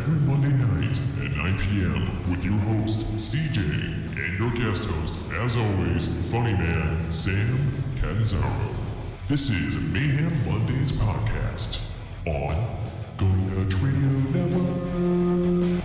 every Monday night at 9 p.m. with your host, CJ, and your guest host, as always, funny man, Sam Canzaro. This is Mayhem Mondays podcast on Going Dutch Radio Network.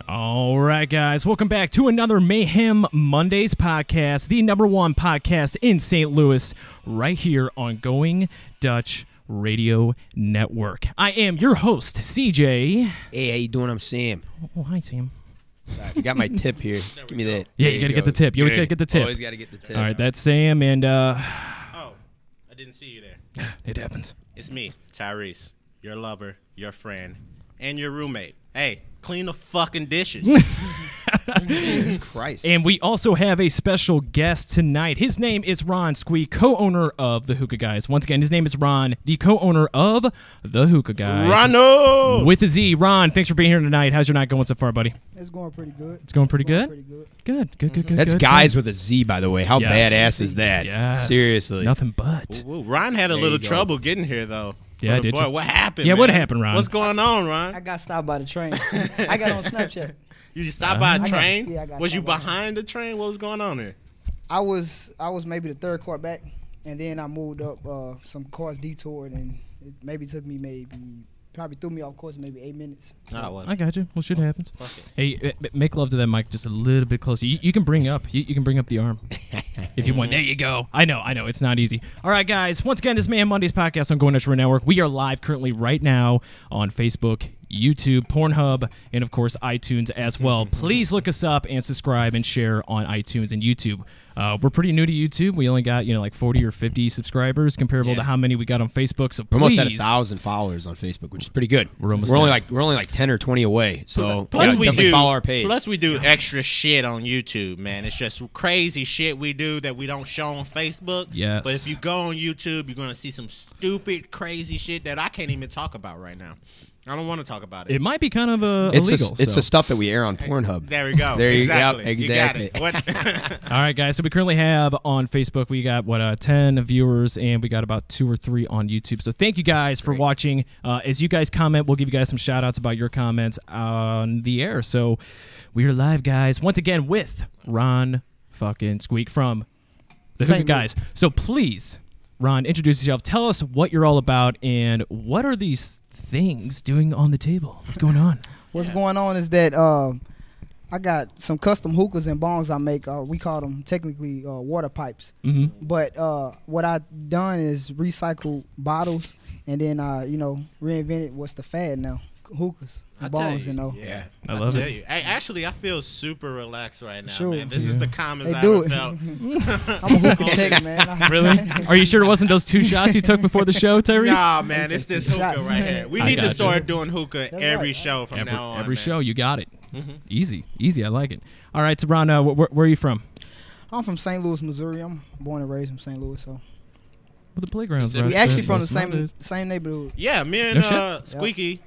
All right, guys, welcome back to another Mayhem Mondays podcast, the #1 podcast in St. Louis, right here on Going Dutch Radio Network. I am your host, CJ. Hey, how you doing? I'm Sam. Oh, hi, Sam. You got my tip here. Give me that. Yeah, you got to get the tip. You always got to get the tip. Always got to get the tip. All right, that's Sam, and Oh, I didn't see you there. it happens. It's me, Tyrese, your lover, your friend, and your roommate. Hey, clean the fucking dishes. Jesus Christ. And we also have a special guest tonight. His name is Ron Squeak, co-owner of the Hookah Guys. Once again, his name is Ron, the co-owner of the Hookah Guys. Rono! With a Z. Ron, thanks for being here tonight. How's your night going so far, buddy? It's going pretty good. It's going pretty good? Pretty good. Good. That's good. guys with a Z, by the way. How Yes. badass is that? Yes. Seriously. Nothing but. Ooh, Ron had a There little you go. trouble getting here, though. Yeah, Brother did boy, you? what happened, Yeah, man? what happened, Ron? What's going on, Ron? I got stopped by the train. I got on Snapchat. You just stopped by a I got- train? yeah, I got Was you stopped by. behind the train? What was going on there? I was maybe the third car back, and then I moved up. Some cars detoured, and it maybe took me probably threw me off course maybe 8 minutes. Oh, well, I got you. Well, shit happens. fuck it. Hey, make love to that mic just a little bit closer. You can bring up. You can bring up the arm if you want. There you go. I know. It's not easy. All right, guys. Once again, this Mayhem Mondays podcast on Going Dutch Radio Network. We are live currently right now on Facebook, YouTube, Pornhub, and of course iTunes as well. Please look us up and subscribe and share on iTunes and YouTube. We're pretty new to YouTube. We only got like 40 or 50 subscribers comparable to how many we got on Facebook. So We're almost at please, 1,000 followers on Facebook, which is pretty good. We're almost only there. like 10 or 20 away. So Plus yeah, we definitely do. follow our page. Plus we do extra shit on YouTube, man. It's just crazy shit we do that we don't show on Facebook. Yes. But if you go on YouTube, you're gonna see some stupid, crazy shit that I can't even talk about right now. I don't want to talk about it. It might be kind of it's illegal. it's so. the stuff that we air on Pornhub. There we go. There you go. exactly. Exactly. You got it. What? All right, guys. So we currently have on Facebook, we got 10 viewers, and we got about 2 or 3 on YouTube. So thank you guys for watching. As you guys comment, we'll give you guys some shout outs about your comments on the air. So we are live, guys. Once again with Ron fucking Squeak from the Hookah St. Guys. So please, Ron, introduce yourself. Tell us what you're all about and what are these things doing on the table? What's going on? What's going on is that I got some custom hookahs and bongs I make. We call them technically water pipes. Mm-hmm. But what I done is recycle bottles and then reinvented what's the fad now. Hookahs and bongs and all. Yeah, I love tell it. you. Hey, actually, I feel super relaxed right now, Sure. man. This is the calmest They I do ever it. felt. I'm a hookah tech, man. Really? Are you sure it wasn't those 2 shots you took before the show, Tyrese? Nah, man, it's this hookah Shots. right here. We I need to gotcha. start doing hookah That's every right. show from now on. Every man. show, you got it. Easy. I like it. All right, so Ron, where are you from? I'm from St. Louis, Missouri. I'm born and raised in St. Louis, so With the playgrounds, We bro. We actually from the Most nowadays. same neighborhood. Yeah, me and No Squeaky.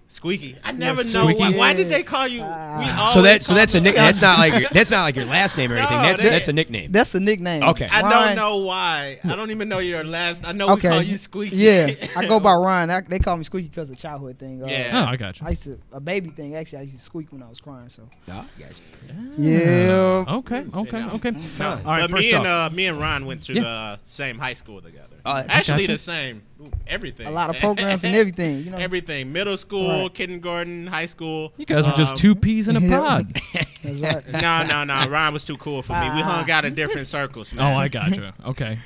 I never know Squeaky. why did they call you. We So always that's a call nickname. them- That's not like your last name or anything. No, That's a nickname. That's a nickname. Okay. I don't Ryan- know why. I don't even know your last. I know we call you Squeaky. Yeah, I go by Ryan. They call me Squeaky because of childhood thing. Yeah. Oh, I got you. I used to a baby thing. Actually, I used to squeak when I was crying. So Oh, gotcha. yeah. Okay. No. All right, But first off. me and Ron went to the same high school together. Oh, that's- Actually, Gotcha. the same. Everything. A lot of programs and everything. You know. Everything. Middle school, Right. kindergarten, high school. You guys were just two peas in a yeah. pod. That's right. No. Ryan was too cool for me. We hung out in different circles, man. Oh, I gotcha. Okay.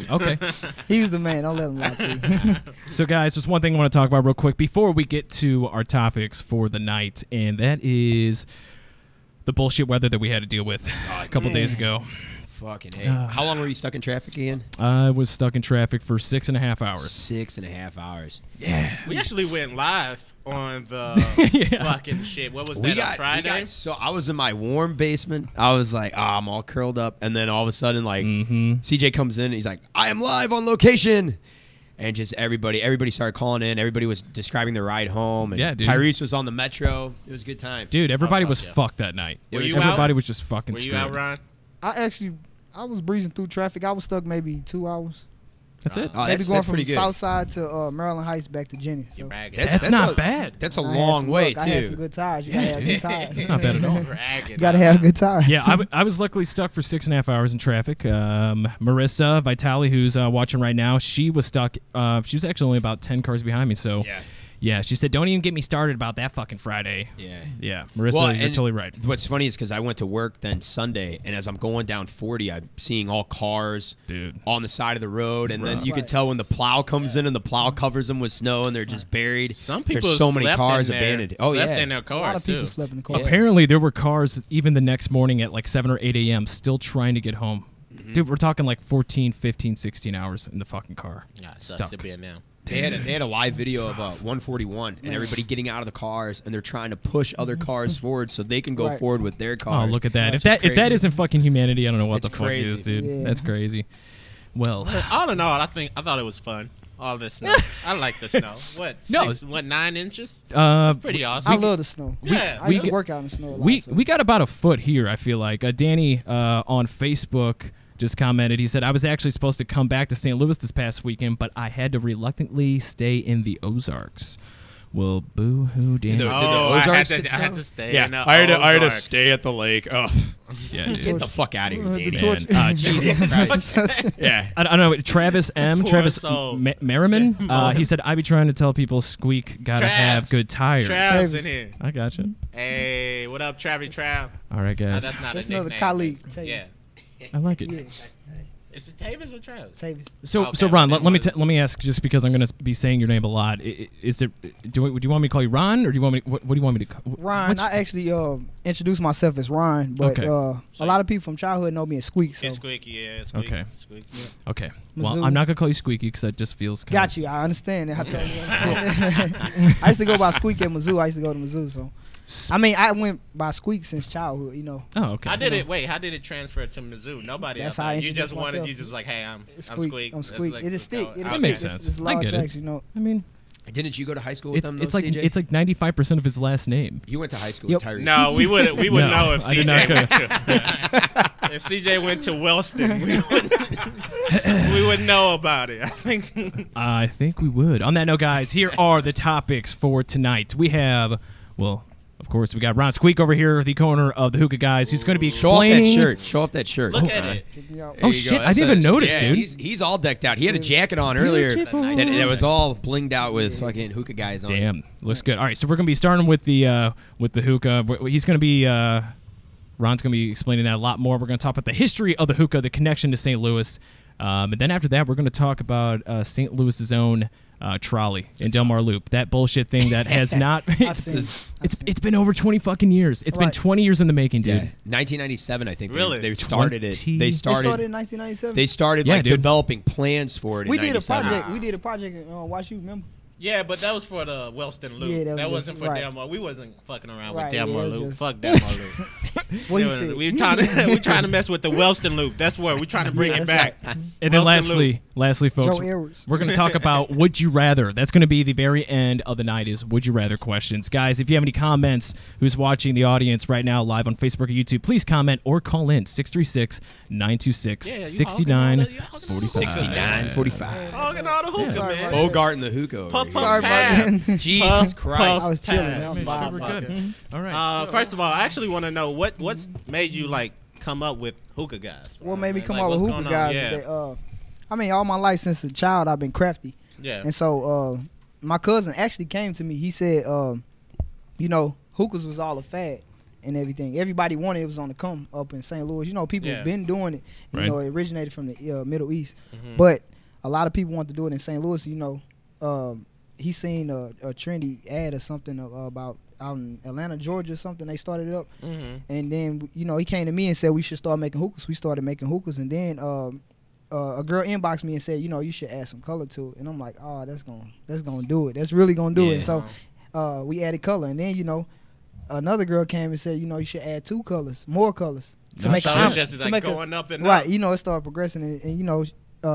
He was the man. Don't let him lie to you. So, guys, there's one thing I want to talk about real quick before we get to our topics for the night, and that is the bullshit weather that we had to deal with a couple days ago. Fucking hey. How long were you stuck in traffic again? I was stuck in traffic for 6.5 hours. 6.5 hours. Yeah. We actually went live on the fucking shit. What was that, on Friday? So I was in my warm basement. I was like, I'm all curled up. And then all of a sudden, like, CJ comes in and he's like, I am live on location. And just everybody started calling in. Everybody was describing their ride home. And Yeah, dude. Tyrese was on the metro. It was a good time. Dude, everybody fuck was yeah. fucked that night. Were you Everybody out? was just fucking Were you screwed. out, Ron? I was breezing through traffic. I was stuck maybe 2 hours. That's it. Oh, Maybe going from pretty good. South Side to Maryland Heights back to Jenny. So. You're bragging. That's not bad. That's a I had long some way, luck. I had some too. good tires. You gotta have good tires. That's not bad at all. bragging. You gotta have good tires. Yeah, I was luckily stuck for 6.5 hours in traffic. Marissa Vitale, who's watching right now, she was stuck. She was actually only about 10 cars behind me. So, yeah, she said, don't even get me started about that fucking Friday. Yeah, Marissa, Well, you're and totally right. What's funny is because I went to work then Sunday, and as I'm going down 40, I'm seeing all cars Dude. on the side of the road, and then you can Right. tell when the plow comes in and the plow covers them with snow, and they're just buried. Some people There's so many slept cars in there, abandoned. Oh slept yeah, in their A lot cars of people too. slept in the car. Apparently, there were cars even the next morning at like 7 or 8 a.m. still trying to get home. Dude, we're talking like 14, 15, 16 hours in the fucking car. Yeah, it Stuck. sucks to be in now. They had a live video of 141 and everybody getting out of the cars, and they're trying to push other cars forward so they can go Right. forward with their Oh, cars. look at that. If That's that if that crazy. isn't fucking humanity, I don't know what It's the fuck crazy. is, dude. Yeah. That's crazy. Well, All in all, I thought it was fun. All this snow. I like the snow. What? No. 9 inches? It's pretty awesome. I love the snow. Yeah. I used we- to work out in the snow a lot. we so. got about a foot here, I feel like. Danny on Facebook just commented. He said, I was actually supposed to come back to St. Louis this past weekend, but I had to reluctantly stay in the Ozarks. Well, boo-hoo, Danny. Did the I had Ozarks to, get I had snow? to stay. Yeah, in the I had to Ozarks. stay at the lake. Oh, Yeah, get dude. the fuck out of here, The Danny. torch- Man, Jesus Christ. Yeah. I don't know. Travis M. Poor Travis soul. Merriman. He said, I be trying to tell people Squeak gotta Travs. have good tires. Trav's in here. I gotcha. Hey, what up, Travis Trav? All right, No, guys. that's not That's a another nickname. colleague. Yeah. I like it. Yeah, Is it Tavis or Travis? Tavis. So, Okay, so Ron, well, let me then let me ask, just because I'm going to be saying your name a lot. Is there? Do you want me to call you Ron, or do you want me? What do you want me to call? Ron, what's- I actually introduced myself as Ron, but Okay. a lot of people from childhood know me as Squeak. So It's Squeaky, yeah. It's Squeaky. Okay. Squeaky. Okay. Well, Mizzou. I'm not gonna call you Squeaky because that just feels. Kind got you. I understand that. I told you. I used to go by Squeak at Mizzou. I used to go to Mizzou. So I mean, I went by Squeak since childhood. You know. Oh, okay. How did it? Wait, how did it transfer to Mizzou? Nobody. That's else. how I You introduced just wanted. myself. You just like, hey, I'm Squeak. Squeak. I'm That's Squeak. like It is the thick. go- It okay. is makes thick. sense. It's I law get it. tracks, you know. I mean, Didn't you go to high school with them, it's though, like CJ? it's like 95% of his last name. You went to high school Yep. with Tyrese. No, we would No, know if I did not CJ went to. If CJ went to Wellston, we would know about it. I think. We would. On that note, guys, here are the topics for tonight. We have, well, of course, we got Ron Squeak over here, the corner of the Hookah Guys, who's going to be Show off explaining. that shirt. Show off that shirt. Look at it. Check me out. There Oh, you shit, go. I That's didn't even notice, yeah, dude. He's all decked out. He had a jacket on earlier Beautiful. that was all blinged out with fucking Hookah Guys on. Damn, looks good. All right, so we're gonna be starting with the hookah. He's gonna be Ron's gonna be explaining that a lot more. We're gonna talk about the history of the hookah, the connection to St. Louis, and then after that, we're gonna talk about St. Louis's own trolley in Del Mar Loop. That bullshit thing that has not. It's been over 20 fucking years. It's been Right. 20 years in the making, dude. Yeah, 1997, I think. Really? They started it. 20? They They started. started in 1997. They started Yeah, like dude. developing plans for it. we in did a 97. project. We did a project in Watch You. Remember? Yeah, but that was for the Wellston Loop. Yeah, that that was wasn't just- for right. Del Mar. We wasn't fucking around with Right, Del yeah, Mar it was Loop. just- Fuck Del Mar Loop. What he said. We trying to mess with the Wellston loop. That's where we're trying to bring it back. And then lastly, folks, Joe Edwards. we're going to talk about Would You Rather. That's going to be the very end of the night is Would You Rather questions. Guys, if you have any comments, who's watching the audience right now live on Facebook or YouTube, please comment or call in 636-926-6945. 6945. Talking all the hookah, man. Bogart and the hookah over Puff, here. puff, Sorry about pass. that. Jesus Christ. I was chilling. Pass. That was Sure, we're wild. good. All right. First of all, I actually want to know what's made you like come up with hookah guys. What made me come Like, up with what's hookah going on? guys? Yeah. Is that, I mean, all my life since a child, I've been crafty. Yeah. And so my cousin actually came to me. He said, you know, hookahs was all a fad and everything. Everybody wanted it was on the come up in St. Louis. You know, people have been doing it. You know, it originated from the Middle East. But a lot of people want to do it in St. Louis. You know, he seen a trendy ad or something about out in Atlanta, Georgia or something. They started it up. And then, you know, he came to me and said we should start making hookahs. We started making hookahs. And then a girl inboxed me and said, you know, you should add some color to it. And I'm like, oh, that's gonna do it. That's really gonna do it. So we added color. And then, you know, another girl came and said, you know, you should add more colors to make so it's just like going up and up. Right. You know, it started progressing. And you know,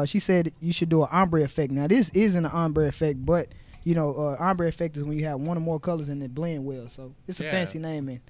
she said you should do an ombre effect. Now this isn't an ombre effect, but you know, ombre effect is when you have one or more colors and it blend well. So it's a fancy name, and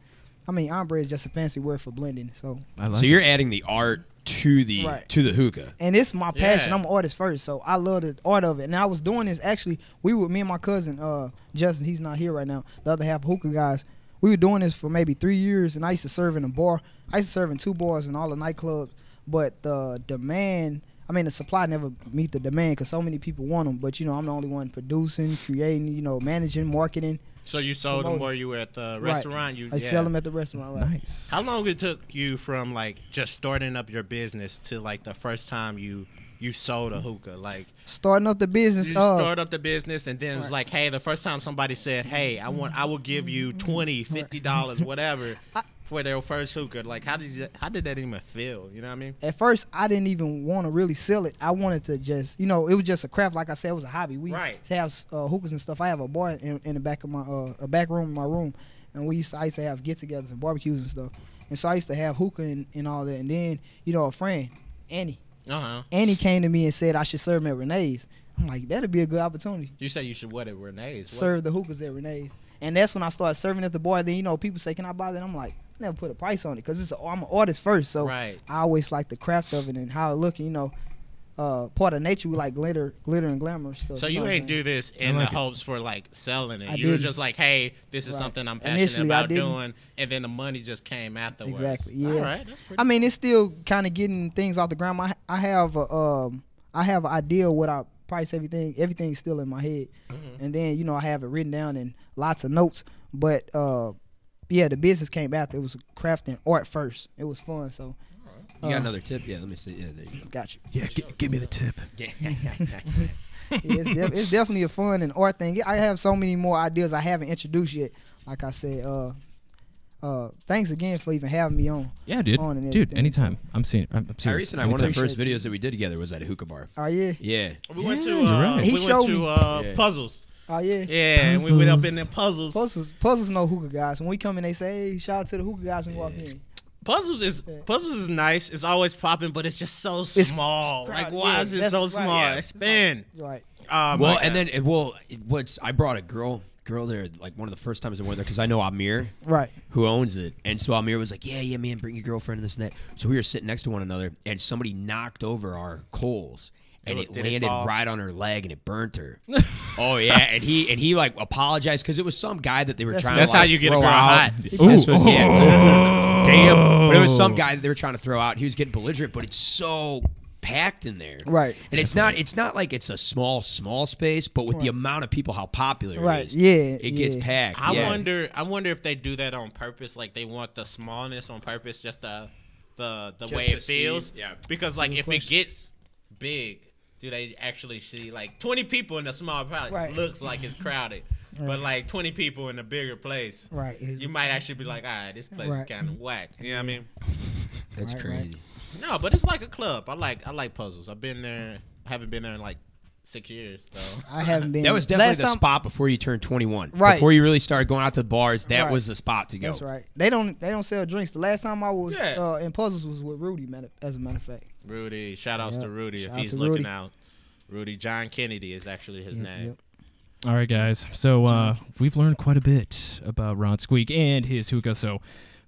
I mean, ombre is just a fancy word for blending. So you're adding the art to the hookah, and it's my passion. I'm an artist first, so I love the art of it. And I was doing this actually. Me and my cousin Justin. He's not here right now. The other half of hookah guys. We were doing this for maybe 3 years, and I used to serve in a bar. I used to serve in 2 bars in all the nightclubs, but the demand. I mean, the supply never meet the demand because so many people want them. But, you know, I'm the only one producing, creating, you know, managing, marketing. So you sold them while you were at the restaurant? I sell them at the restaurant, right. Nice. How long it took you from, like, just starting up your business to, like, the first time you sold a hookah? Like, starting up the business. You start up the business, and then it was like, hey, the first time somebody said, hey, I will give you $20, $50, whatever. For their first hookah, like how did that even feel? You know what I mean? At first, I didn't even want to really sell it. I wanted to just, you know, it was just a craft. Like I said, it was a hobby. We have hookahs and stuff. I have a bar in the back of my a back room in my room, and I used to have get-togethers and barbecues and stuff. And so I used to have hookah and all that. And then, you know, a friend, Annie, Annie came to me and said I should serve them at Renee's. I'm like, that'd be a good opportunity. You say you should what at Renee's? Serve the hookahs at Renee's. And that's when I started serving at the bar. Then, you know, people say, can I buy that? I'm like, I never put a price on it because I'm an artist first. So I always like the craft of it and how it look. You know, part of nature, we like glitter and glamour stuff. So you ain't do this in the hopes for like selling it. You were just like, hey, this is something I'm passionate about doing. And then the money just came afterwards. Exactly, yeah. All right, that's pretty I mean, it's still kind of getting things off the ground. I have an idea of what I price everything. Everything's still in my head. And then, you know, I have it written down in lots of notes. But yeah, the business came after. It was crafting art first. It was fun. So you got another tip? Yeah, let me see. Yeah, there you go. Got you. Yeah, give me the tip. It's definitely a fun and art thing. I have so many more ideas I haven't introduced yet. Like I said, thanks again for even having me on. Yeah, dude. Anytime. I'm serious. Tyrese and I, one of the first videos that we did together was at a hookah bar. Oh yeah. Yeah. We went to Puzzles. Oh yeah. Yeah, and we went up in there Puzzles. Puzzles know hookah guys. When we come in, they say, "Hey, shout out to the hookah guys when we walk in." Puzzles is nice. It's always popping, but it's just so small. Like, why is it so small? Yeah. It's spin. Right. Well, and then I brought a girl there like one of the first times I went there because I know Amir, right, who owns it, and so Amir was like, yeah, man, bring your girlfriend and this and that. So we were sitting next to one another, and somebody knocked over our coals. And it landed right on her leg, and it burnt her. Oh yeah, and he like apologized because it was some guy that they were trying. That's to, like, how you get a girl out. hot. Damn. But it was some guy that they were trying to throw out. He was getting belligerent, but it's so packed in there, right? And it's not like it's a small space, but with the amount of people, how popular it is, it gets packed. I wonder if they do that on purpose, like they want the smallness on purpose, just the way it feels. Yeah, because like if it gets big. Do they actually see like 20 people in a small place? Right. Looks like it's crowded, but like 20 people in a bigger place, right? You might actually be like, all right, this place is kind of whack. You know what I mean? That's crazy. No, but it's like a club. I like Puzzles. I've been there. I haven't been there in like 6 years though. I haven't been. That was definitely Last the time- spot before you turned 21. Right. Before you really started going out to bars, that Right. was the spot to go. That's right. They don't sell drinks. The last time I was Yeah. in Puzzles was with Rudy, as a matter of fact. Rudy, shout outs Yep. to Rudy Shout if out he's to looking Rudy. out. Rudy John Kennedy is actually his name. Yep. All right, guys. So we've learned quite a bit about Ron Squeak and his hookah. So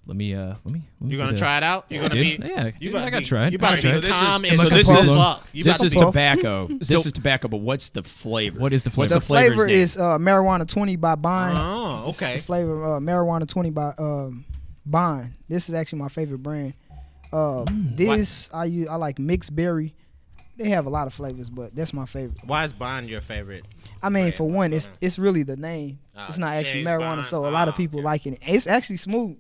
let me. You gonna try it out? You're gonna Dude, be. yeah, You I about gotta to try it. You about to I'll be try it. calm So and this full is- up. You This about is to be- tobacco. So- This is tobacco, but what's the flavor? What is the flavor? What's The flavor's flavor name? is marijuana 20 by Bond. Oh, This is okay. the flavor marijuana 20 by Bond. This is actually my favorite brand. This I like mixed berry. They have a lot of flavors, but that's my favorite. Why is Bond your favorite? I mean, Brand, for one, what's it's really the name. It's not actually James marijuana, Bond. so a lot of Ah, people okay. like it. It's actually smooth.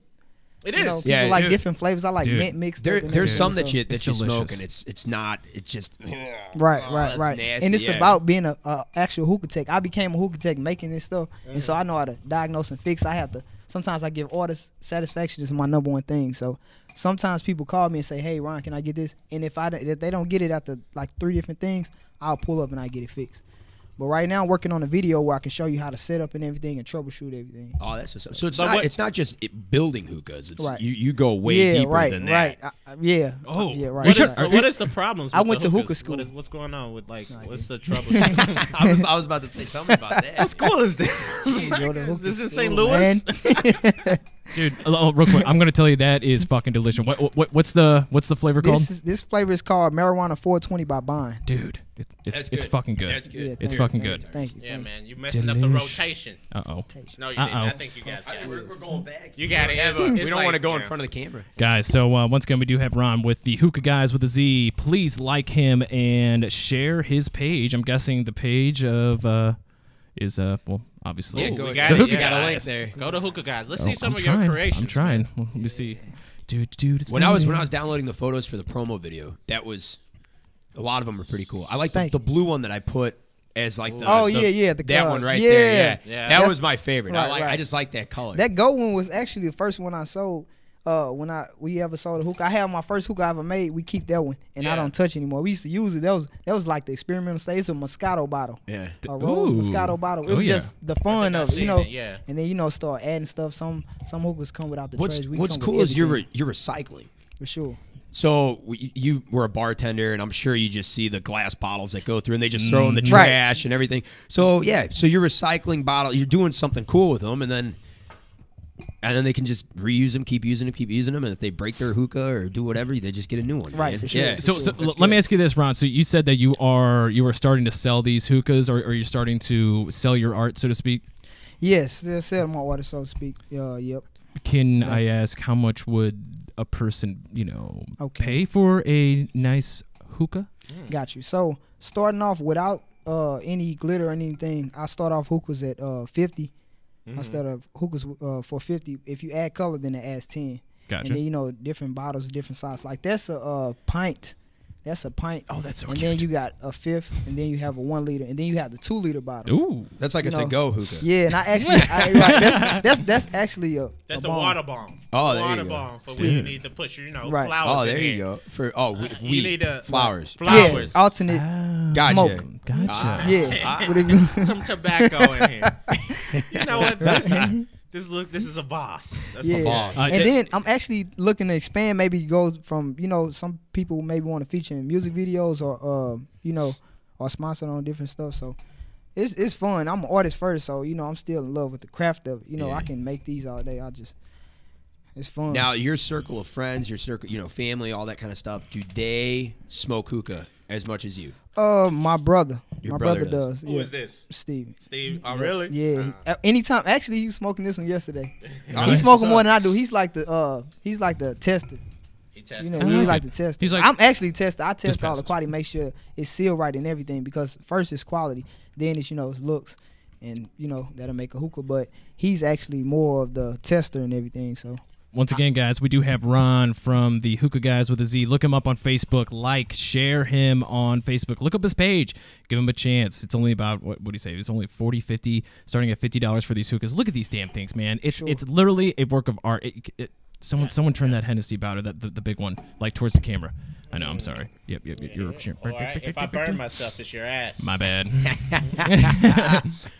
It You know, is. people Yeah, like dude. different flavors. I like Dude. mint mixed There, up. and there's everything, some so- that you It's smoke delicious. and it's not. It's just Right, oh, right, that's right. nasty, And it's yeah. about being a actual hookah tech. I became a hookah tech making this stuff, and so I know how to diagnose and fix. I have to. Sometimes I give orders. Satisfaction is my number one thing. So sometimes people call me and say, "Hey, Ron, can I get this?" And if they don't get it after like 3 different things, I'll pull up and I get it fixed. But right now, I'm working on a video where I can show you how to set up and everything and troubleshoot everything. Oh, that's so. It's So not. what- It's not just building hookahs. It's Right. you go way deeper right, than that. right. Yeah. Oh. yeah, right. What is, right. what is the problems? I with went the to hookahs? hookah school. What's going on with like? No What's the trouble? I was about to say, tell me about that. What school is this? Jeez, yo, the Is hookah this in school, St. Louis? man. Dude, real quick, I'm gonna tell you that is fucking delicious. What's the flavor called? This flavor is called marijuana 420 by Bond. Dude, That's it's good. fucking good. That's good. It's thank fucking you, good. Thank you. Yeah, thank you. man, you're messing up the Delish. rotation. Uh-oh. No, you didn't. Uh-oh. I think you guys got it. We're going back. You got it. It's- We it's don't like- want to go in yeah. front of the camera. Guys, so once again, we do have Ron with the Hookah Guys with a Z. Please like him and share his page. I'm guessing the page of is well, obviously. Yeah, Ooh, go we ahead. got it. Hookah Yeah. Got a Guys. link there. Go to Hookah Guys. Let's Oh, see some I'm of trying. your creations. I'm trying. man. Well, let me see. Dude, it's When I was down there. downloading the photos for the promo video, that was a lot of them are pretty cool. I like Thank the blue one that I put as like the Oh, the- yeah, that one right yeah. there. Yeah. That That's- was my favorite. right, I right. just like that color. That gold one was actually the first one I sold. When we ever sold a hookah, I had my first hookah I ever made. We keep that one, and I Yeah. don't touch anymore. We used to use it. That was like the experimental stage. It's a Moscato bottle, yeah. a rose Ooh. Moscato bottle. It Oh, was yeah. just the fun think I've of it, seen you know. it, yeah. And then start adding stuff. Some hookahs come without the What's trays. We What's come cool with is you're everything, you're recycling. for sure. So you were a bartender, and I'm sure you just see the glass bottles that go through, and they just throw in the Right. trash and everything. So yeah, so you're recycling bottle. You're doing something cool with them, and then they can just reuse them, keep using them, and if they break their hookah or do whatever, they just get a new one. Right, man. for sure. Yeah. So That's let good. me ask you this, Ron. So you said that you were starting to sell these hookahs, or you're starting to sell your art, so to speak. Yes, they'll sell my water, so to speak. Yep. Can I ask how much would a person, Okay. pay for a nice hookah? Got you. So starting off without any glitter or anything, I start off hookahs at 50. I start off hookahs for 50. If you add color, then it adds 10. Gotcha. And then different bottles, different size. Like that's a pint. That's a pint. Oh, that's so And cute. then you got a fifth, and then you have a 1 liter, and then you have the 2 liter bottle. Ooh. That's like a you know, to-go hookah. Yeah, and I actually, right, that's actually That's a the bomb. water bomb. Oh, there you water go. bomb for when you need to push, Right. flowers. Oh, in there you here. go. For You weed, need to flowers. Flowers. Yeah, alternate. Gotcha. smoke. Gotcha. Yeah. What it- Some tobacco in here. You know what? This is a Voss. That's Yeah. a Voss. And then I'm actually looking to expand, maybe go from, some people maybe want to feature in music videos or, or sponsored on different stuff. So it's fun. I'm an artist first, so, I'm still in love with the craft of it. I can make these all day. It's fun. Now, your circle of friends, your circle, family, all that kind of stuff, do they smoke hookah as much as you? My brother. Your My brother brother does. Who is this? Steve. Steve? Oh, really? Yeah. Anytime. Actually, he was smoking this one yesterday. Really? He's smoking more than I do. He's like the tester. He tested. He like the tester. He's like- I'm actually tester. I test all the passes. quality, make sure it's sealed right and everything. Because first it's quality, then it's it's looks, and that'll make a hookah. But he's actually more of the tester and everything. So. Once again, guys, we do have Ron from the Hookah Guys with a Z. Look him up on Facebook. Share him on Facebook. Look up his page. Give him a chance. It's only about, what do you say? It's only $40, $50, starting at $50 for these hookahs. Look at these damn things, man. It's Sure. it's literally a work of art. Someone turn that Hennessy bottle, the big one, like towards the camera. I know. I'm sorry. Yep. You're All right. If I burn myself, it's your ass. My bad.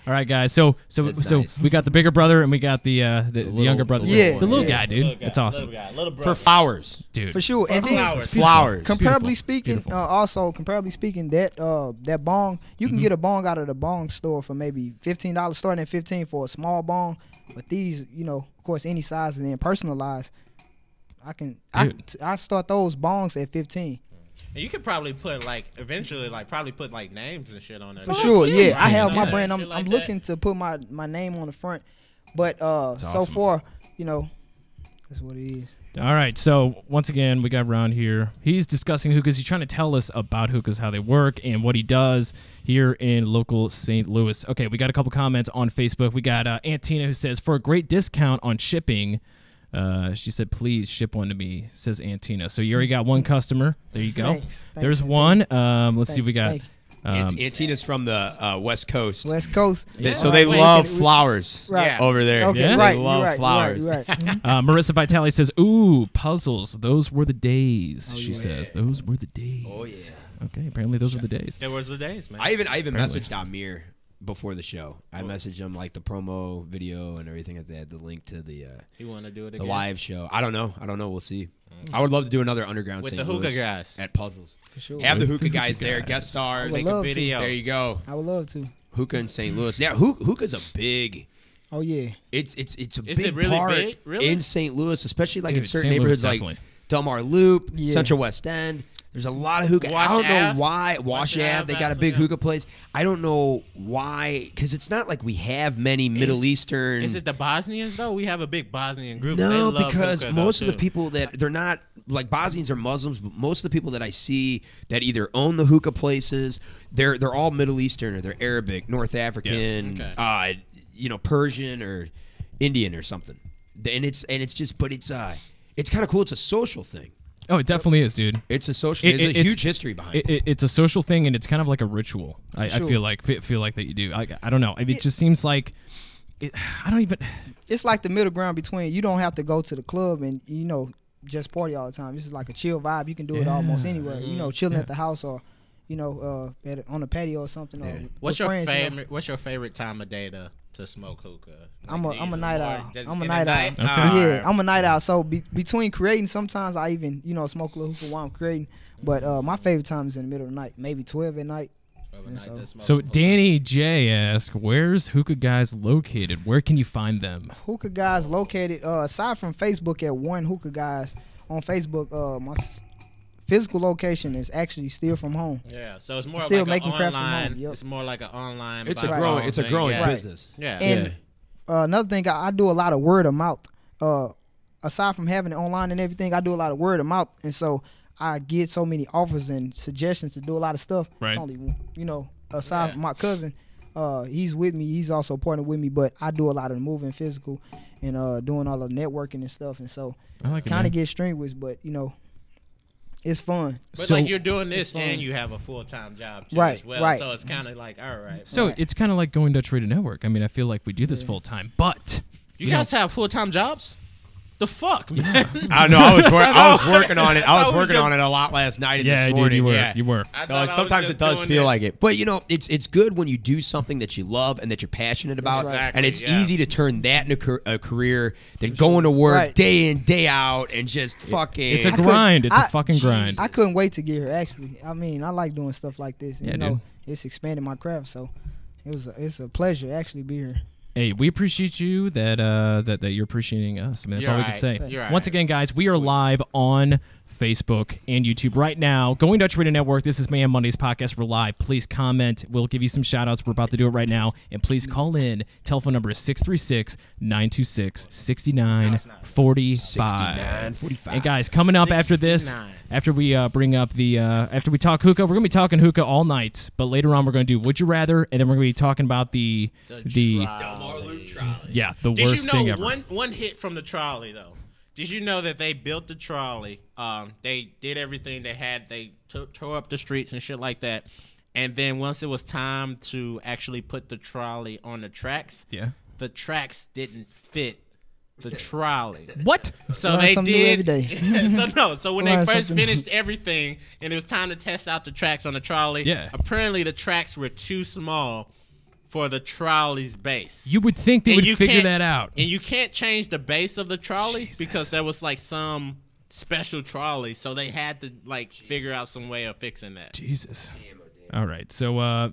All right, guys. So nice. we got the bigger brother and we got the younger brother. Yeah. The little guy, dude. Little guy, That's awesome, little brother. For flowers. dude. For sure. And then Flowers. comparably speaking, Beautiful. comparably speaking, that bong, you can get a bong out of the bong store for maybe $15, starting at $15 for a small bong. But these, of course, any size and then personalized. I start those bongs at $15. And you could probably put eventually put names and shit on there. For sure, yeah. I have my Yeah. brand. Shit like I'm that. looking to put my name on the front, but so awesome. far, that's what it is. All right. So once again, we got Ron here. He's discussing hookahs. He's trying to tell us about hookahs, how they work, and what he does here in local St. Louis. Okay, we got a couple comments on Facebook. We got Aunt Tina who says, for a great discount on shipping, she said, please ship one to me, says Aunt Tina. So you already got one customer. There you go. Thanks. There's Thank one. Let's see. We got Thank you. Aunt Tina's from the West Coast. West Coast. So they Right. love flowers Right. over there. Okay, Yeah. right. They love you're right, flowers. You're right. Mhm. Marissa Vitale says, ooh, puzzles. Those were the days, she yeah. says. Those were the days. Oh, yeah. Okay, apparently those were the days. There was the days, man. I even messaged Amir before the show. I messaged him the promo video and everything. They had the link to the You want to do it the again? live show. I don't know. We'll see. I would love to do another underground With St. the hookah Louis guys. at Puzzles. For sure. Have the With hookah the guys hookah there, guys. guest stars. I would Make a love to. video. There you go. I would love to. Hookah in St. Louis. Yeah, hookah's a big. Oh yeah. It's a Is big it really part big? Really? in St. Louis, especially in Dude, certain St. Louis, neighborhoods like definitely. Delmar Loop, Yeah. Central West End. There's a lot of hookah. Wash I don't Ave. know why. Wash Ave, Ave they got a has big some, yeah. hookah place. I don't know why, because it's not like we have many Middle Eastern. Is it the Bosnians though? We have a big Bosnian group. They No, love because hookah, most though, of the too. people they're not like Bosnians or Muslims, but most of the people that I see that either own the hookah places, they're all Middle Eastern or they're Arabic, North African, Okay. Persian or Indian or something. And it's just, but it's kind of cool. It's a social thing. Oh, it definitely is, dude. It's a social. There's a huge history behind it. It's a social thing, and it's kind of like a ritual. I sure. feel like that you do. I don't know. It just seems like I don't even. It's like the middle ground between you don't have to go to the club and just party all the time. This is like a chill vibe. You can do it almost anywhere. Chilling at the house or on the patio or something. Or What's with your friends, favorite? What's your favorite time of day to smoke hookah? I'm a night owl. I'm a In night the owl. night? Okay. All Yeah, right. I'm a night owl. So between creating, sometimes I even smoke a little hookah while I'm creating. But my favorite time is in the middle of the night, maybe 12 at night. So Danny J asks, "Where's Hookah Guys located? Where can you find them?" Hookah Guys located aside from Facebook at One Hookah Guys on Facebook. My physical location is actually still from home. Yeah, so it's more Still like making an craft from online. home, yep. It's more like an online. It's a buy growing. phone It's a thing, growing yeah. business. Yeah. And another thing, I do a lot of word of mouth. Aside from having it online and everything, I do a lot of word of mouth, and so I get so many offers and suggestions to do a lot of stuff. Right. It's only aside from my cousin, he's with me. He's also partnered with me, but I do a lot of the moving, physical, and doing all the networking and stuff, and so I like it, kind man. of get strenuous, but it's fun. But So- like you're doing this fun. and you have a full-time job too Right, as well. right. So it's kind of like, all right. So Right. it's kind of like going Dutch Radio Network. I mean, I feel like we do this full time, but You guys have full-time jobs? The fuck, man? I know. I was working on it. I was I was working just- on it a lot last night and yeah, this morning. dude, you were. Yeah. You were. I So thought I like, was sometimes just it does doing feel this. like it, but it's good when you do something that you love and that you're passionate about, right. and it's Exactly, yeah. easy to turn that into a career than going to work Right. day in day out and just fucking. It's a I couldn't- grind. It's a I- fucking grind. I couldn't wait to get here. Actually, I mean, I like doing stuff like this. And, Yeah, dude. it's expanding my craft, so it's a pleasure to actually be here. Hey, we appreciate you that you're appreciating us. I mean, that's You're all we can right. say. You're Once right. again, guys, we are live on Facebook and YouTube right now. Going Dutch Radio Network. This is Mayhem Mondays podcast. We're live. Please comment. We'll give you some shout outs. We're about to do it right now. And please call in. Telephone number is 636-926-6945. 6945. And guys, coming up after this, 69. after we bring up the after we talk hookah, we're gonna be talking hookah all night. But later on, we're gonna do Would You Rather, and then we're gonna be talking about the yeah, the Did worst you thing know ever. one hit from the trolley though? Did you know that they built the trolley? They did everything they had. They tore up the streets and shit like that. And then once it was time to actually put the trolley on the tracks, Yeah. the tracks didn't fit the trolley. What? So Learn they something new every did. day. So when they Learn first something new. finished everything and it was time to test out the tracks on the trolley, apparently the tracks were too small for the trolley's base. You would think they would figure that out. And you can't change the base of the trolley because there was like some special trolley, so they had to like figure out some way of fixing that. Jesus. All right, so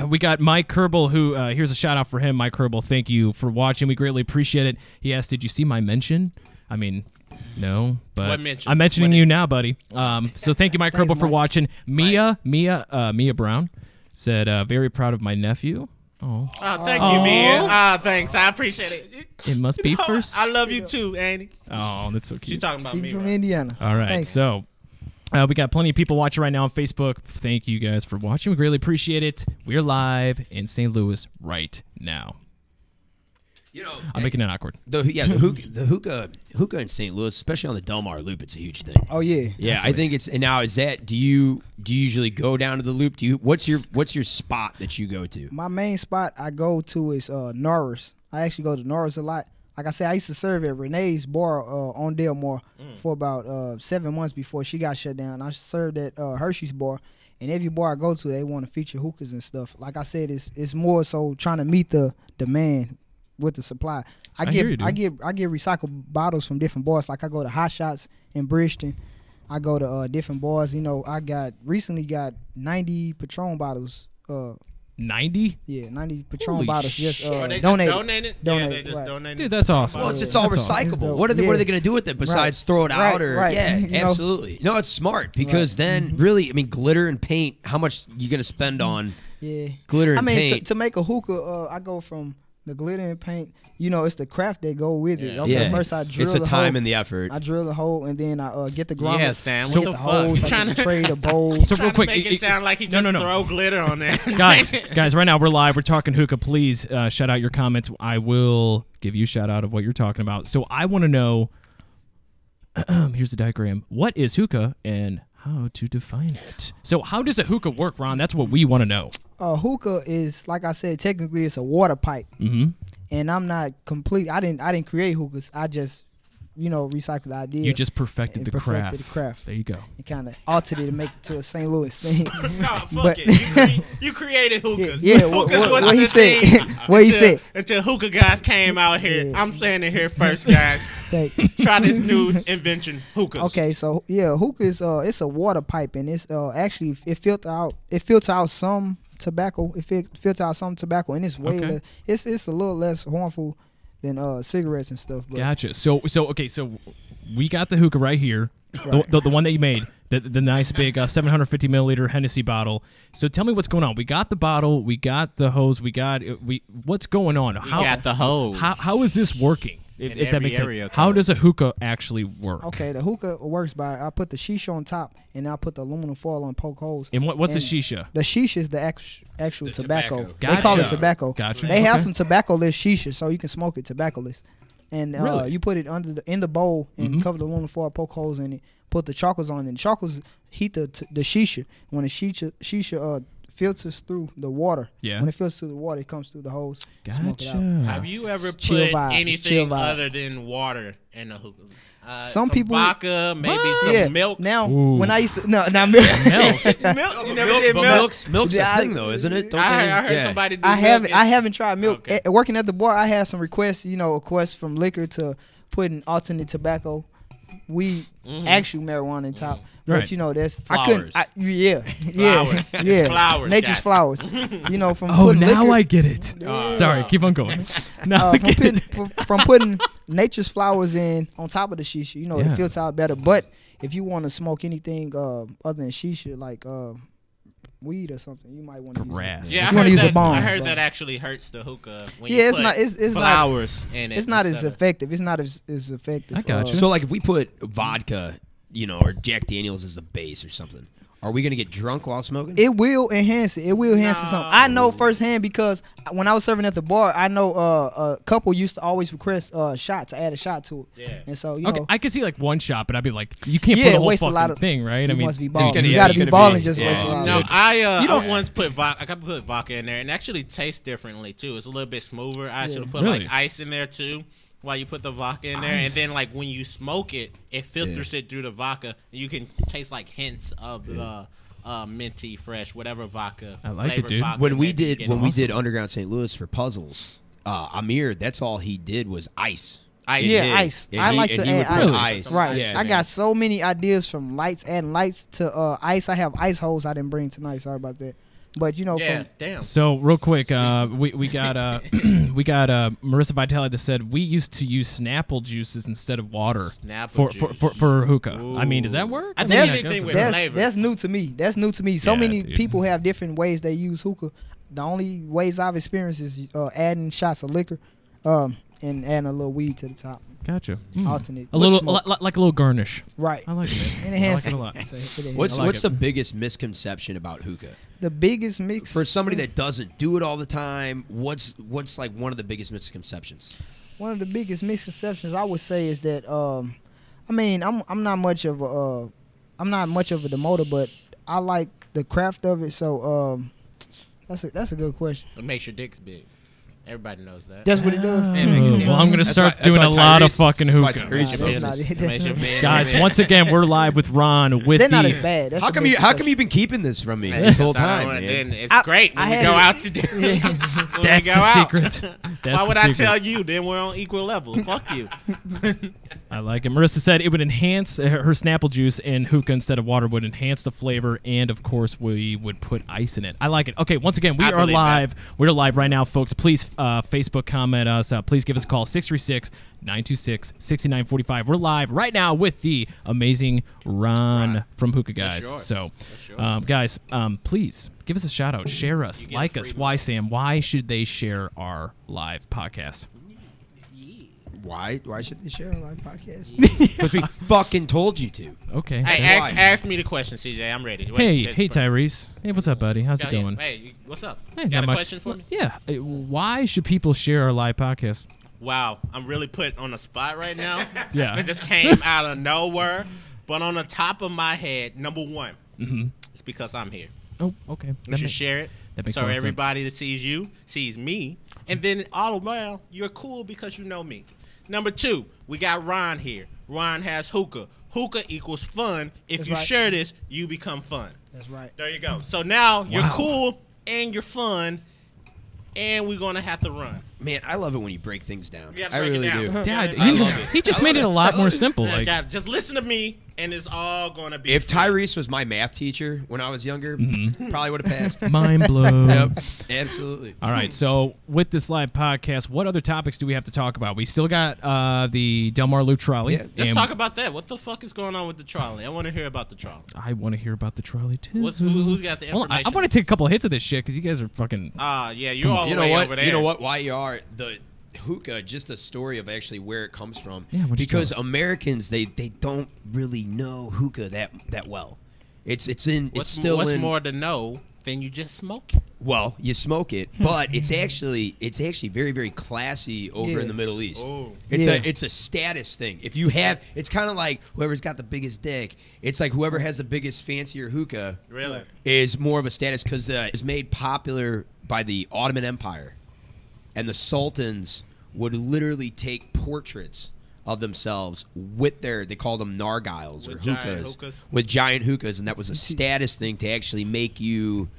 we got Mike Kerbal, who here's a shout out for him. Mike Kerbal, thank you for watching. We greatly appreciate it. He asked, "Did you see my mention?" I mean, no, but What mention? I'm mentioning you now, buddy. So thank you, Mike Kerbal, for watching. Mia Brown said, "Very proud of my nephew." Oh, thank you, man. Thanks. I appreciate it. It must be first. I love you too, Annie. Oh, that's so cute. She's talking about See me. from Right? Indiana. All right, Thanks. so we got plenty of people watching right now on Facebook. Thank you guys for watching. We really appreciate it. We're live in St. Louis right now. You know, I'm making it awkward. the hookah in St. Louis, especially on the Del Mar Loop, it's a huge thing. Oh yeah. Yeah, I think it's. And now, is that? Do you usually go down to the Loop? What's your spot that you go to? My main spot I go to is Norris. I actually go to Norris a lot. Like I said, I used to serve at Renee's bar on Delmar for about 7 months before she got shut down. I served at Hershey's bar, and every bar I go to, they want to feature hookahs and stuff. Like I said, it's more so trying to meet the demand with the supply. I get recycled bottles from different bars. Like I go to Hot Shots in Bridgeton. I go to different bars. You know, I recently got 90 Patron bottles. 90? Yeah, 90 Patron Holy bottles just They donated. just donated? Yeah, they just donated. Dude, that's awesome. Well, it's all That's awesome. recyclable. What are they going to do with it besides throw it out? Or Right. Yeah, You know? absolutely. No, it's smart because then really, I mean, glitter and paint. How much you going to spend on glitter and paint? To make a hookah, I go from the glitter and paint. You know, it's the craft that go with it. Yeah. Okay, first I drill it's the time hole. and the effort. I drill the hole and then I get the grommets. Yeah, Sam. get What the holes, fuck? I get the tray, the bowls. So real quick, make it sound like he no, just no. throw glitter on there. guys, right now we're live. We're talking hookah. Please shout out your comments. I will give you a shout out of what you're talking about. So I want to know, here's the diagram. What is hookah and how to define it? So how does a hookah work, Ron? That's what we want to know. Hookah is, like I said, technically it's a water pipe. Mm-hmm. And I'm not complete. I didn't create hookahs. I just, recycled the idea. You just perfected and the perfected craft. the craft. There you go. And kind of altered it to make it to a St. Louis thing. No, fuck But- it. You created hookahs. Yeah, Hookahs what wasn't he a said. thing What he said. Until hookah guys came out here. Yeah. I'm saying it here first, guys. Try this new invention, hookahs. Okay, so yeah, hookah is it's a water pipe, and it's actually it filter out some tobacco. It filter out some tobacco, and it's way Okay. it's a little less harmful than cigarettes and stuff. But Gotcha. So we got the hookah right here, the one that you made, the nice big 750 milliliter Hennessy bottle. So tell me what's going on. We got the bottle, we got the hose, what's going on? We got the hose. How is this working? If that every makes sense. area How code. does a hookah actually work? Okay, the hookah works by I put the shisha on top, and I put the aluminum foil and poke holes. And what's a And shisha? The shisha is the actual tobacco. tobacco. They call it Gotcha. tobacco. Gotcha. They have Okay. some tobacco-less shisha, so you can smoke it tobacco-less. And Really? you put it in the bowl and cover the aluminum foil, poke holes in it, put the chocolates on it. And chocolates heat the shisha. When the shisha filters through the water, Yeah. when it filters through the water, it comes through the hose. Smoke it out. Gotcha. Have you ever put chill vibe. It's anything chill vibe. other than water in a hookah? Some people- vodka, maybe some Yeah. milk. Now, Ooh. when I used to milk. Milk. Milk. You never did But milk. milk's Yeah, a thing though, isn't it? Don't I they? heard Yeah. somebody do I milk. haven't tried milk. Okay. Working at the bar, I had some requests. Requests from liquor to putting alternate tobacco, weed, actual marijuana on top. Right. But that's Flowers. I couldn't. Yeah, Flowers. yeah, It's yeah. flowers, Nature's guys. flowers. From Oh, putting now liquor, I get it. Sorry, keep on going. Now I get it. from putting nature's flowers in on top of the shisha. Yeah. It feels out better. But if you want to smoke anything other than shisha, like weed or something, you might want to Grass. Yeah, You wanna I heard use a that. bomb, I heard but- that actually hurts the hookah. When Yeah, you it's put not- it's not- flowers in it. It's not as instead of- effective. It's not as effective. I gotcha. So like if we put vodka, or Jack Daniels as the base or something, are we gonna get drunk while smoking? It will enhance it. It will enhance it No. something. I know firsthand because when I was serving at the bar, I know a couple used to always request shots. I add a shot to it. Yeah. And so Okay, I can see like one shot, but I'd be like, you can't Yeah, put a whole waste a fucking lot of- thing, right? I you mean, must be gonna- balling. You yeah, got it's to be gonna balling be- just yeah. waste a lot. No, of it. I once put vodka. I got to put vodka in there, and it actually tastes differently too. It's a little bit smoother. I should have put Really? like ice in there too. while you put the vodka in there, and then like when you smoke it, it filters it through the vodka, and you can taste like hints of the minty, fresh, whatever vodka. I like it, dude. When we did Underground St. Louis for puzzles, Amir, that's all he did was ice. Ice. And I like to add ice. Right. Yeah, I got so many ideas from adding lights to ice. I have ice holes I didn't bring tonight. Sorry about that. But damn. So real quick, we got Marissa Vitale that said we used to use Snapple juices instead of water for hookah. Ooh. I mean, does that work? I think anything with flavor. That's new to me. So many people have different ways they use hookah. The only ways I've experienced is adding shots of liquor, and adding a little weed to the top. Gotcha. Alternate. A little like a little garnish. Right. I like it. And I like it a lot. What's the biggest misconception about hookah? The biggest mix for somebody that doesn't do it all the time. What's like one of the biggest misconceptions? One of the biggest misconceptions I would say is that I mean I'm not much of a demoter, but I like the craft of it. So that's a good question. It makes your dicks big. Everybody knows that. That's what it does. Well, I'm going to start doing a lot of fucking hookah. Guys, once again, we're live with Ron. They're not as bad. That's how come you've been keeping this from me this whole time? Then it's great when we go out to dinner. That's the secret. Why would I tell you? Then we're on equal level. Fuck you. I like it. Marissa said it would enhance her Snapple juice and hookah instead of water would enhance the flavor, and of course we would put ice in it. I like it. Okay, once again, we are live. We're live right now, folks. Please Facebook comment us. Please give us a call, 636-926-6945. We're live right now with the amazing Ron from Hookah Guys. So, guys, please give us a shout out. Share us. Like us. Why, Sam? Why should they share our live podcast? Why should they share a live podcast? Because we fucking told you to. Okay. Hey, ask me the question, CJ. I'm ready. Hey, Tyrese. Hey, what's up, buddy? How's it going? Hey, what's up? Hey, got a question for me? Yeah. Why should people share our live podcast? Wow, I'm really put on the spot right now. Yeah. It just came out of nowhere. But on the top of my head, number one, it's because I'm here. Oh, okay. We should share it. That makes so sense. everybody that sees you sees me. And then all the while, you're cool because you know me. Number two, we got Ron here. Ron has hookah. Hookah equals fun. If you share this, you become fun. That's right. There you go. So now you're cool and you're fun, and we're going to have to run. Man, I love it when you break things down. I really do. Dad, he just made it a lot more simple. Like, just listen to me, and it's all going to be If Tyrese was my math teacher when I was younger, probably would have passed. Mind blown. Yep, absolutely. All right, so with this live podcast, what other topics do we have to talk about? We still got the Del Mar Loop trolley. Yeah. Let's talk about that. What the fuck is going on with the trolley? I want to hear about the trolley. I want to hear about the trolley, too. Who's got the information? Well, I want to take a couple of hits of this shit because you guys are fucking... yeah, you're all the way over there. You know what? Why you are the... hookah, just a story of actually where it comes from. Yeah, because Americans they don't really know hookah that well. What's more to know than you just smoke it? Well, you smoke it, but it's actually very, very classy over in the Middle East. Oh. It's a status thing. If you have, it's kind of like whoever's got the biggest dick. It's like whoever has the biggest fancier hookah is more of a status because it's made popular by the Ottoman Empire. And the sultans would literally take portraits of themselves with they called them nargiles or hookahs, with giant hookahs, and that was a status thing to actually make you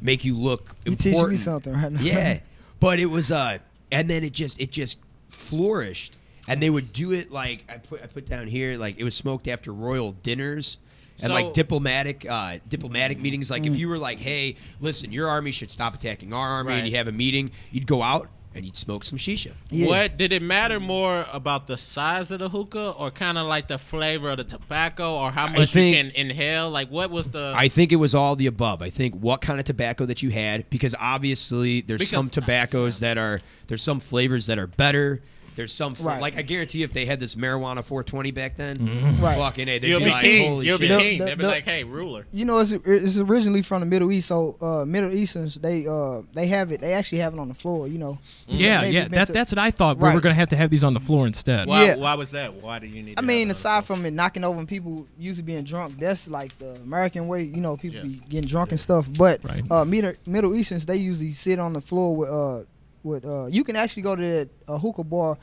look important. You're teaching me something right now. Yeah, but it was and then it just flourished, and they would do it like I put down here, like it was smoked after royal dinners. And like diplomatic meetings, like if you were like, hey, listen, your army should stop attacking our army, and you have a meeting, you'd go out and you'd smoke some shisha. Yeah. What did it matter more about the size of the hookah, or kind of like the flavor of the tobacco, or how much you can inhale? Like, what was the? I think it was all the above. I think what kind of tobacco that you had, because obviously there's some tobaccos there's some flavors that are better. There's some like I guarantee if they had this marijuana 420 back then, fucking A, they'd you'll be be like, king. holy You'll shit. be king. They'd be like, hey, ruler. You know, it's originally from the Middle East, so Middle Easterns they have it. They actually have it on the floor. You know. Yeah. That's what I thought. We were gonna have to have these on the floor instead. Why was that? Why do you need? I mean, aside from it knocking over and people usually being drunk, that's like the American way. You know, people be getting drunk and stuff. But Middle Easterns they usually sit on the floor with you can actually go to a hookah bar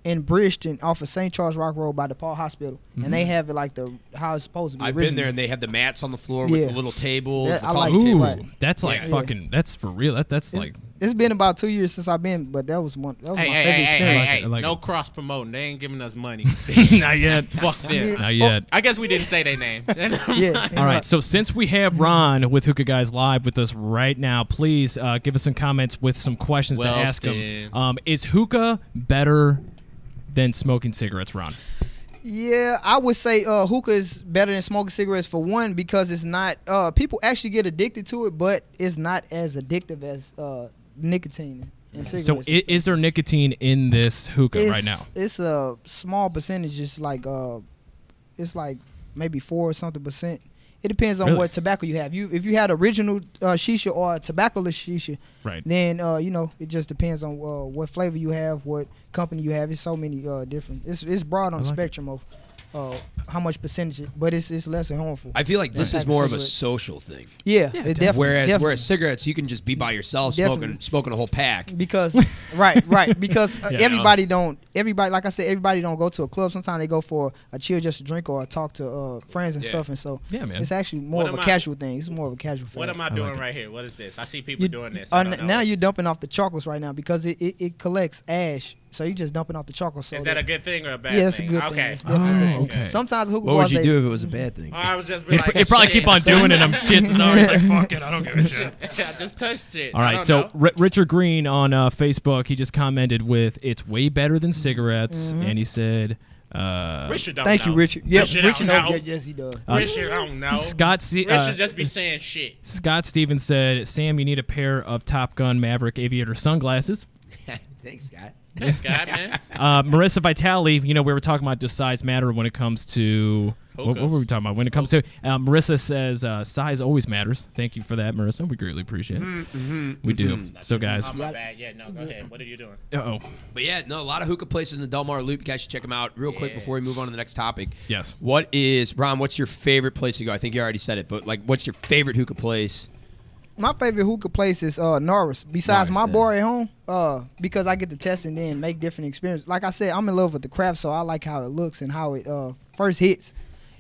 in Bridgeton off of St. Charles Rock Road by the Paul Hospital, and they have it like how it's supposed to be. I've originally. been there, and they have the mats on the floor with the little tables. Yeah, the I coffee like table. it. Right. That's like fucking. That's for real. That's like. It's been about 2 years since I've been, but that was my favorite experience. I like no it. cross promoting. They ain't giving us money. Not yet. Fuck them. Not yet. I guess we didn't say their name. Yeah. All right. So since we have Ron with Hookah Guys live with us right now, please give us some comments with some questions to ask him. Is hookah better than smoking cigarettes, Ron? Yeah, I would say hookah is better than smoking cigarettes for one because it's not. People actually get addicted to it, but it's not as addictive as nicotine in cigarettes. So is there nicotine in this hookah right now? It's a small percentage. It's like maybe 4 or something %. It depends on what tobacco you have. If you had original shisha or tobacco-less shisha, right? Then it just depends on what flavor you have, what company you have. It's so many different. It's broad on the spectrum of how much percentage, but it's less harmful. I feel like this is more of a social thing. Yeah, it definitely. Whereas cigarettes, you can just be by yourself smoking a whole pack. Because right because everybody like I said, everybody don't go to a club. Sometimes they go for a chill, just a drink or a talk to friends and stuff. And so it's actually more of a casual thing. It's more of a casual thing. What am I doing right here? What is this? I see people doing this. Now you're dumping off the chocolates right now because it collects ash. So you're just dumping off the chocolate soda. Is that a good thing or a bad thing? Yeah, it's a good thing. It's definitely a good thing. Sometimes hookah what would you do if it was a bad thing? I was just like, you probably keep on doing it. Chances are he's like, fuck it, I don't give a shit. I just touched it. All right, so Richard Green on Facebook, he just commented with, "It's way better than cigarettes," and he said, Richard don't Thank know. you, Richard. Yeah, Richard know. Yes, he does. Richard don't know. Richard just be saying shit. Scott Stevens said, "Sam, you need a pair of Top Gun Maverick aviator sunglasses." Thanks, Scott. Thanks, God, man. Marissa Vitale, we were talking about does size matter when it comes to what were we talking about? When it comes to Marissa says size always matters. Thank you for that, Marissa. We greatly appreciate it. We do. So, guys. Oh, my bad. Yeah, no, go ahead. What are you doing? But yeah, no, a lot of hookah places in the Del Mar Loop. You guys should check them out real quick before we move on to the next topic. Yes. Ron, what's your favorite place to go? I think you already said it, but what's your favorite hookah place? My favorite hookah place is Norris. Besides my bar at home, because I get to test and then make different experiences. Like I said, I'm in love with the craft, so I like how it looks and how it first hits.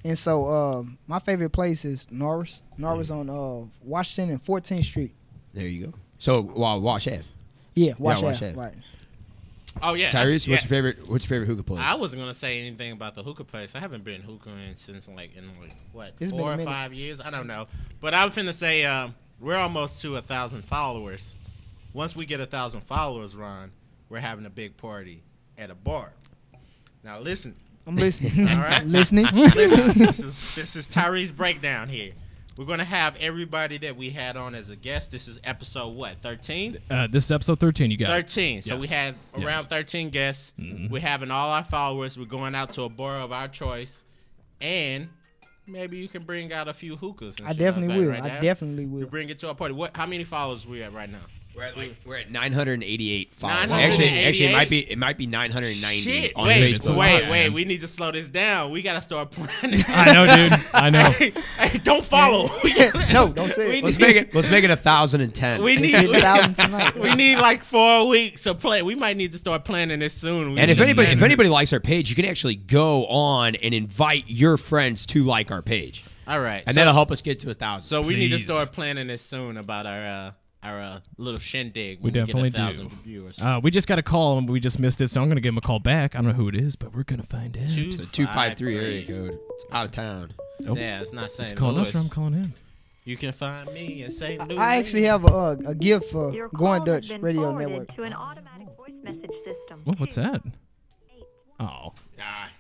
And so my favorite place is Norris. Norris on Washington and 14th Street. There you go. So Wash Ave. Yeah, Wash Ave. Right. Oh yeah, Tyrese, what's your favorite hookah place? I wasn't gonna say anything about the hookah place. I haven't been hookahing since what it's 4 or 5 years. I don't know, but I was finna say we're almost to 1,000 followers. Once we get 1,000 followers, Ron, we're having a big party at a bar. Now listen. I'm listening. All right, listening. Listen. This is Tyrese breakdown here. We're going to have everybody that we had on as a guest. This is episode, 13? This is episode 13, you got 13. So yes. we had around 13 guests. We're having all our followers. We're going out to a bar of our choice. And maybe you can bring out a few hookahs. And I definitely will. Right I definitely will. You bring it to our party. How many followers we at right now? We're at 988 followers. 988? Actually, it might be 990 Shit. on Facebook. Wait. We need to slow this down. We got to start planning. I know, dude. I know. Hey, don't follow. No, don't say it. Let's make it 1,010. We need 1,000 tonight. We need like 4 weeks of play. We might need to start planning this soon. And if anybody likes our page, you can actually go on and invite your friends to like our page. All right, and that'll help us get to 1,000. So we need to start planning this soon about our little shindig. We definitely get 1,000 do. Viewers. We just got a call and we just missed it, so I'm gonna give him a call back. I don't know who it is, but we're gonna find out. It's a 253 area code. It's out of town. Yeah, it's not St. He's calling Louis. us, or I'm calling him. You can find me in St. Louis. I actually have a gift for Going Dutch Radio Network. To an automatic voice message system. What's that? Oh.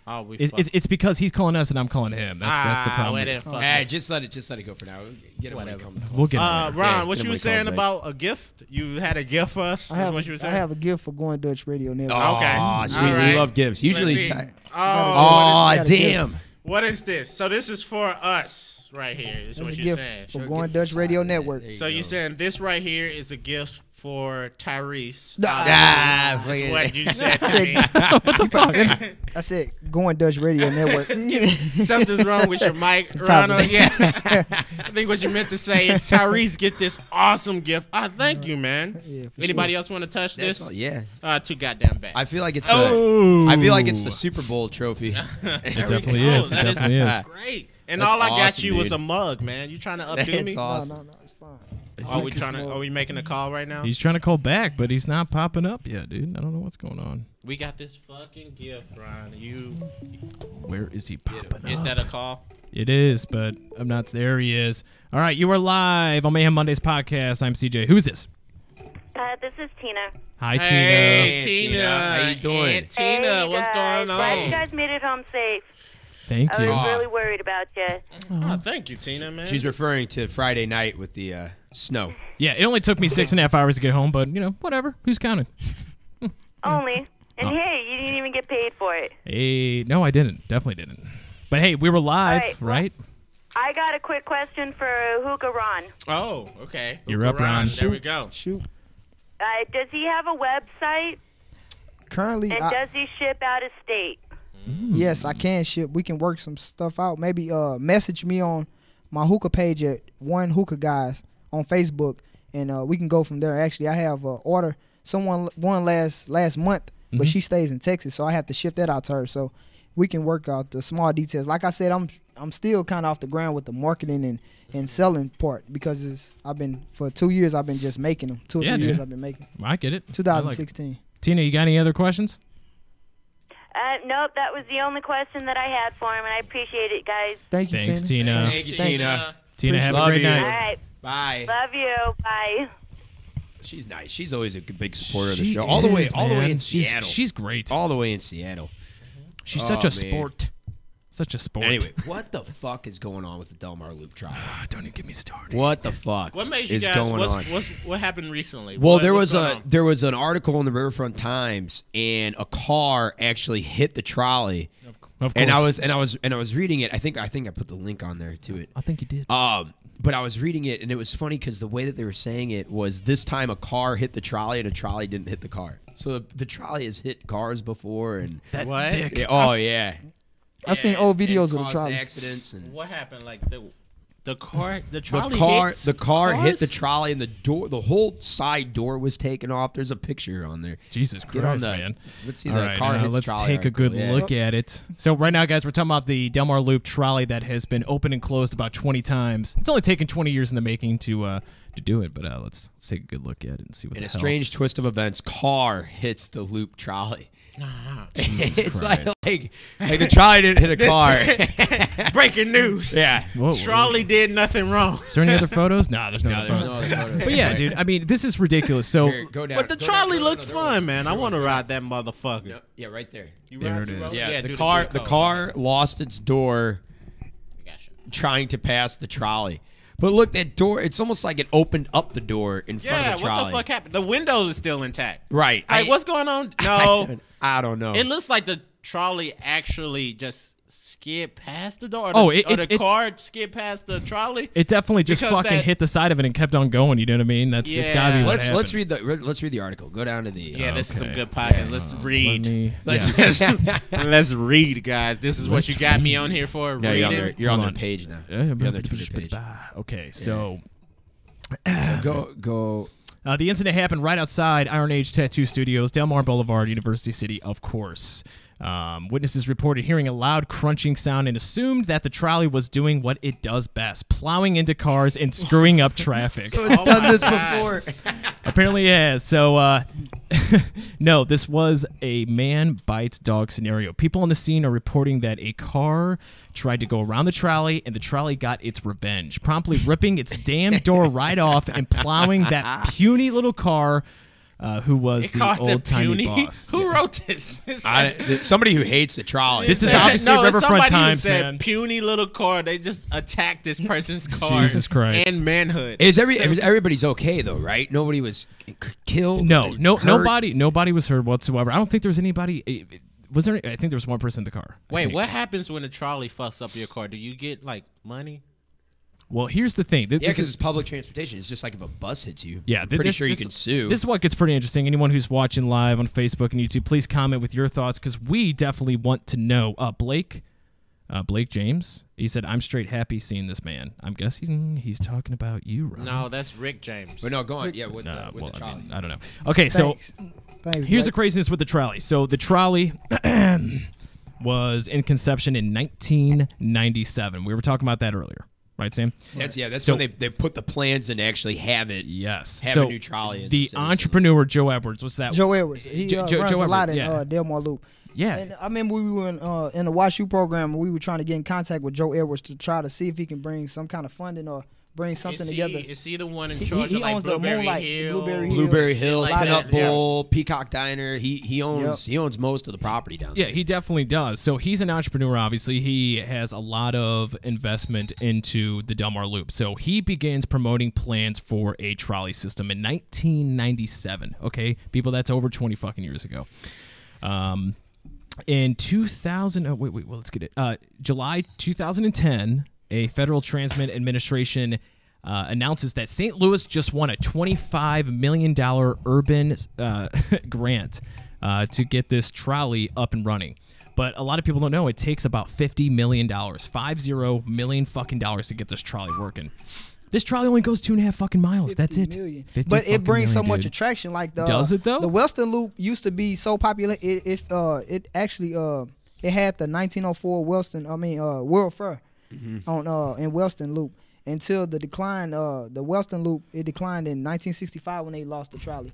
It's because he's calling us and I'm calling him. That's the problem. Just let it go for now. Get it when it comes. We'll get Ron, what you were saying about a gift? You had a gift for us? I have a gift for Going Dutch Radio Network. Okay. Sweet. Right. We love gifts. Usually. Damn. What is this? So this is for us right here. Is what you're saying. For Going Dutch Radio Network. So you're saying this right here is a gift for Tyrese. That's what you said to me. I said, going Dutch Radio Network. Something's wrong with your mic, Ronald. Yeah. I think what you meant to say is Tyrese get this awesome gift. Thank you, man. Yeah, Anybody else want to touch this? Yeah. Too goddamn bad. I feel like it's a Super Bowl trophy. It definitely is. It definitely is. Great. And That's all I got awesome, you dude. was a mug, man. You trying to updo me? Awesome. No, it's fine. Are we making a call right now? He's trying to call back, but he's not popping up yet, dude. I don't know what's going on. We got this fucking gift, Ron. Where is he popping up? Is that a call? It is, but I'm not. There he is. All right, you are live on Mayhem Mondays podcast. I'm CJ. Who's this? This is Tina. Hi, Hey, Tina. Tina. How you doing? Aunt Tina, Hey, what's guys. going on? Glad you guys made it home safe. Thank I you. was really worried about you. Oh, thank you, Tina, man. She's referring to Friday night with the snow. Yeah, it only took me 6.5 hours to get home, but, whatever. Who's counting? Only. And hey, you didn't even get paid for it. Hey, no, I didn't. Definitely didn't. But, hey, we were live, All right, right? I got a quick question for Hookah Ron. Oh, okay. You're Hookah up, Ron. There we go. Shoot. Does he have a website? Currently, And does he ship out of state? yes, I can ship. We can work some stuff out. Maybe message me on my hookah page at One Hookah Guys on Facebook, and we can go from there. Actually, I have order someone one last month, but she stays in Texas, so I have to ship that out to her. So we can work out the small details. Like I said, I'm still kind of off the ground with the marketing and selling part because for 2 years I've been just making them. 2 or 3 years I've been making. I get it. 2016. Tina, you got any other questions? Nope, that was the only question that I had for him, and I appreciate it, guys. Thank you, Thanks, Tina. Tina. Thank you, Thank Tina. Tina, have a Love great you. All night. right. Bye. Love you. Bye. She's nice. She's always a big supporter of the She show. All the way is, in man. Seattle. She's great. all the way in Seattle. She's such a man. sport. Such a sport. Anyway, what the fuck is going on with the Del Mar Loop trial? Don't even get me started. What the fuck? What made you is guys? going on? What happened recently? Well, What's going on? there was an article in the Riverfront Times, and a car actually hit the trolley. Of course. And I was reading it. I think I put the link on there to it. I think you did. But I was reading it, and it was funny because the way that they were saying it was this time a car hit the trolley, and a trolley didn't hit the car. So the trolley has hit cars before, and that What? dick. yeah, oh yeah, I've seen old videos of the caused trolley. accidents and What happened? Like the trolley the car hit cars? the trolley, and the whole side door was taken off. There's a picture on there. Jesus Get on Christ, the, man. Let's see All the right, car hits let's trolley take a good article. Yeah. look at it. So right now, guys, we're talking about the Del Mar Loop trolley that has been opened and closed about 20 times. It's only taken 20 years in the making to do it, but let's take a good look at it and see what In the a hell. strange twist of events, car hits the loop trolley. It's Christ. like the trolley didn't hit a car. Breaking news. Yeah. Whoa, Trolley did nothing wrong. Is there any other photos? Nah, there's no other there's photos. no other photos. But yeah, dude, I mean, this is ridiculous. So Here, go down. But the go trolley down. looked There fun, was- man. I there want to was- ride that motherfucker. No, yeah, right there. You There ride- it you is. rode- Yeah, do the car good the code. car lost its door Gotcha. trying to pass the trolley. But look, that door, it's almost like it opened up the door in front Yeah, of the trolley. what the fuck happened? The windows are still intact. Right. Like, what's going on? No. I don't know. It looks like the trolley actually just skid past the door. Or Oh, the car skid past the trolley. it definitely just Because fucking that- hit the side of it and kept on going. You know what I mean? It's gotta be Yeah. what let's happened. let's read the article. Go down to the Yeah, this is some Okay. good podcast. Let's read. Let's read, guys. This is what Let's you got me on here for. No, reading. you're on Hold their on. page now. Yeah, You're on their Twitter page. Okay, so So go. the incident happened right outside Iron Age Tattoo Studios, Del Mar Boulevard, University City, of course. Witnesses reported hearing a loud crunching sound and assumed that the trolley was doing what it does best, plowing into cars and screwing up traffic. So it's done this before. Apparently it has. So, no, this was a man bites dog scenario. People on the scene are reporting that a car tried to go around the trolley, and the trolley got its revenge, promptly ripping its damn door right off and plowing that puny little car who was It the called it old-timey puny. boss. Who Yeah. wrote this? Somebody who hates the trolley. This is Yeah. obviously no, it's Riverfront somebody Times, who said man. puny little car. They just attacked this person's car. Jesus Christ. And manhood. Everybody's okay though, right? Nobody was killed. No, hurt? nobody was hurt whatsoever. I don't think there was anybody. Was there? I think there was one person in the car. I Wait, think. what happens when a trolley fucks up your car? Do you get like money? Well, here's the thing. Yeah, because it's public transportation. It's just like if a bus hits you. Yeah, I'm pretty sure you can sue. This is what gets pretty interesting. Anyone who's watching live on Facebook and YouTube, please comment with your thoughts because we definitely want to know. Blake James, he said, "I'm straight happy seeing this man." I'm guessing he's talking about you, Ron. No, that's Rick James. But no, go on. Yeah, with the trolley. I don't know. Okay, Thanks, here's the craziness with the trolley. So the trolley was in conception in 1997. We were talking about that earlier. Right, Sam? That's when they put the plans and actually have it. Yes. Have a new trolley. In the entrepreneur, Joe Edwards, what's that? Joe Edwards. He runs a lot in yeah. Delmar Loop. Yeah. And I remember we were in the Wash U program, and we were trying to get in contact with Joe Edwards to try to see if he can bring some kind of funding or bring something together. Is he the one in charge of owns like the Blueberry Hill, like Peanut that, Bowl, Peacock Diner. He owns most of the property down there. Yeah, he definitely does. So he's an entrepreneur, obviously. He has a lot of investment into the Delmar Loop. So he begins promoting plans for a trolley system in 1997. Okay, people, that's over 20 fucking years ago. In 2000, let's get it. July 2010, a Federal Transit Administration announces that St. Louis just won a $25 million urban grant to get this trolley up and running. But a lot of people don't know it takes about $50 million, $50 million fucking dollars to get this trolley working. This trolley only goes 2.5 fucking miles. That's it. But it brings so much attraction. Like does it though? The Western Loop used to be so popular. It actually it had the 1904 World Fair on in Western Loop until the decline. The Western Loop it declined in 1965 when they lost the trolley.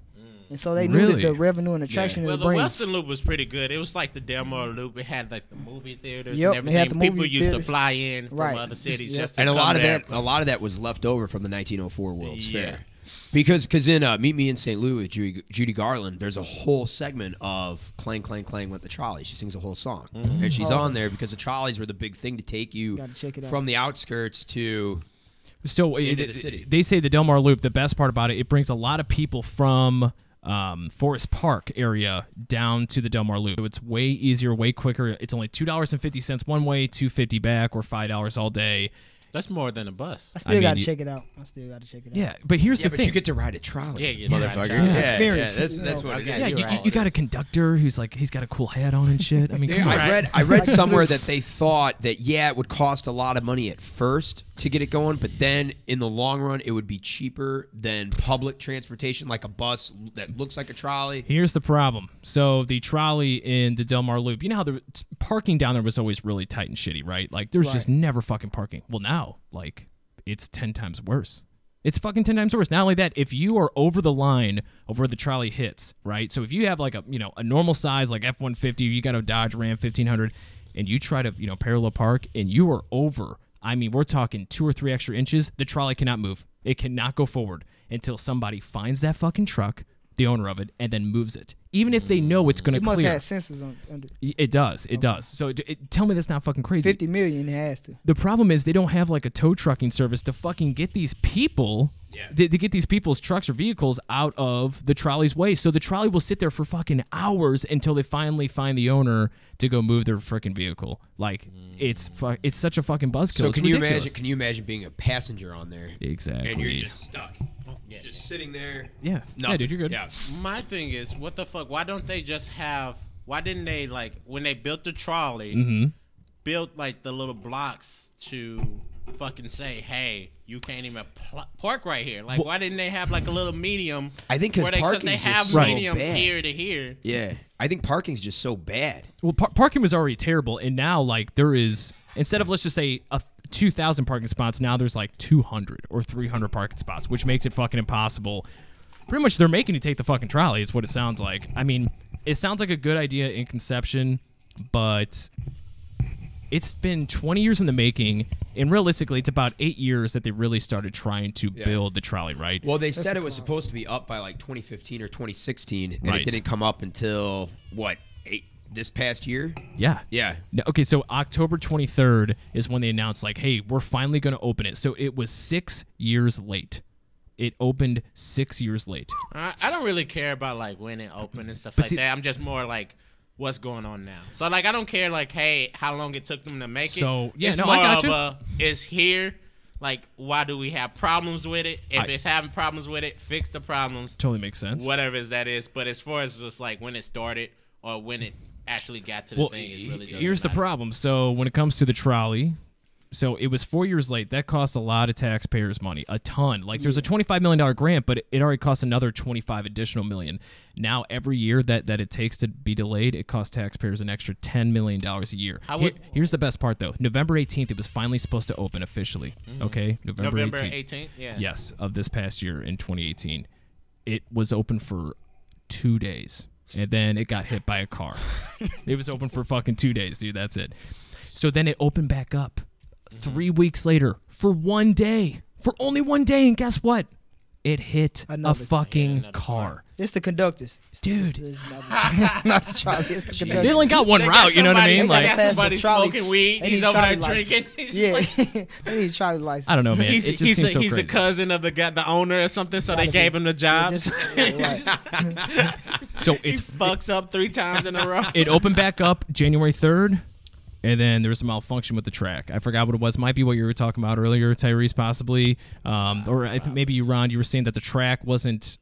And so they knew that the revenue and attraction Well, it the brings. Western Loop was pretty good. It was like the Delmar Loop. It had like the movie theaters Yep, and it had everything. the People movie used theaters. to fly in from Right. other cities Yep. just to And a come lot of that was left over from the 1904 World's Fair. Because in Meet Me in St. Louis with Judy Garland, there's a whole segment of Clang, Clang, Clang with the trolley. She sings a whole song. And she's on there because the trolleys were the big thing to take you from the outskirts to into the city. They say the Delmar Loop, the best part about it, it brings a lot of people from Forest Park area down to the Delmar Loop. So it's way easier, way quicker. It's only $2.50 one way, $2.50 back, or $5 all day. That's more than a bus. I still got to check it out. Yeah, but here's the thing. You get to ride a trolley. Yeah, motherfucker. It's experience. That's what it is. Yeah, you got a conductor who's like, he's got a cool hat on and shit. I mean, come on. I read somewhere that they thought that, it would cost a lot of money at first to get it going, but then in the long run, it would be cheaper than public transportation, like a bus that looks like a trolley. Here's the problem. So the trolley in the Delmar Loop, you know how the parking down there was always really tight and shitty, right? Like, there's just never fucking parking. Well, now, like, it's 10 times worse. It's fucking 10 times worse. Not only that, if you are over the line of where the trolley hits, right? So if you have like a normal size like F-150, you got a Dodge Ram 1500, and you try to parallel park, and you are over. I mean, we're talking 2 or 3 extra inches. The trolley cannot move. It cannot go forward until somebody finds that fucking truck, the owner of it, and then moves it. Even if they know it's going to clear. It must have sensors on it. It does. It does. So tell me that's not fucking crazy. $50 million it has to. The problem is they don't have like a tow trucking service to fucking get these people, to get these people's trucks or vehicles out of the trolley's way. So the trolley will sit there for fucking hours until they finally find the owner to go move their freaking vehicle. Like it's such a fucking buzzkill. So it's can ridiculous. you imagine being a passenger on there? Exactly. And you're just stuck. Just sitting there. Yeah. Nothing. Yeah, dude, you're good. Yeah. My thing is, what the fuck? Why don't they just have? Why didn't they like when they built the trolley, built like the little blocks to fucking say, hey, you can't even park right here. Like, why didn't they have like a little medium? I think because they have so mediums bad. here to here. Yeah, I think parking's just so bad. Well, parking was already terrible, and now like there is, instead of let's just say 2,000 parking spots, now there's like 200 or 300 parking spots, which makes it fucking impossible. Pretty much they're making you take the fucking trolley is what it sounds like. I mean, it sounds like a good idea in conception, but it's been 20 years in the making, and realistically it's about 8 years that they really started trying to build the trolley, right? Well, they said it was supposed to be up by like 2015 or 2016, and it didn't come up until this past year? Yeah. Yeah. Okay, so October 23rd is when they announced, like, hey, we're finally going to open it. So it was 6 years late. It opened 6 years late. I don't really care about, like, when it opened and stuff like that. I'm just more, like, what's going on now. So, like, I don't care, like, hey, how long it took them to make it. So, yeah, it's no, more I got of it's here. Like, why do we have problems with it? If it's having problems with it, fix the problems. Totally makes sense. Whatever that is. But as far as just like when it started or when it actually got to the thing, it's really doesn't here's the matter. problem. So when it comes to the trolley, so it was 4 years late. That cost a lot of taxpayers' money, a ton. Like there's a $25 million grant, but it already costs another 25 additional million. Now every year that it takes to be delayed, it costs taxpayers an extra $10 million a year. Here's the best part though. November 18th, it was finally supposed to open officially. Okay, November 18th. Yeah. Yes, of this past year in 2018, it was open for 2 days, and then it got hit by a car. It was open for fucking 2 days, dude. That's it. So then it opened back up. 3 weeks later, for 1 day, for only 1 day, and guess what? It hit a fucking car. It's the conductors, dude. It's not the trolley. It's the conductors. They only got one route, you know what I mean? Like, Like, got somebody smoking weed. He's over there drinking. He's just like, they need a trolley license. I don't know, man. He's seems so a crazy. cousin of the owner or something, so they gave him the job. So He fucks up 3 times in a row. It opened back up January 3rd. And then there was a malfunction with the track. I forgot what it was. Might be what you were talking about earlier, Tyrese, possibly. Or I think maybe you, Ron, you were saying that the track wasn't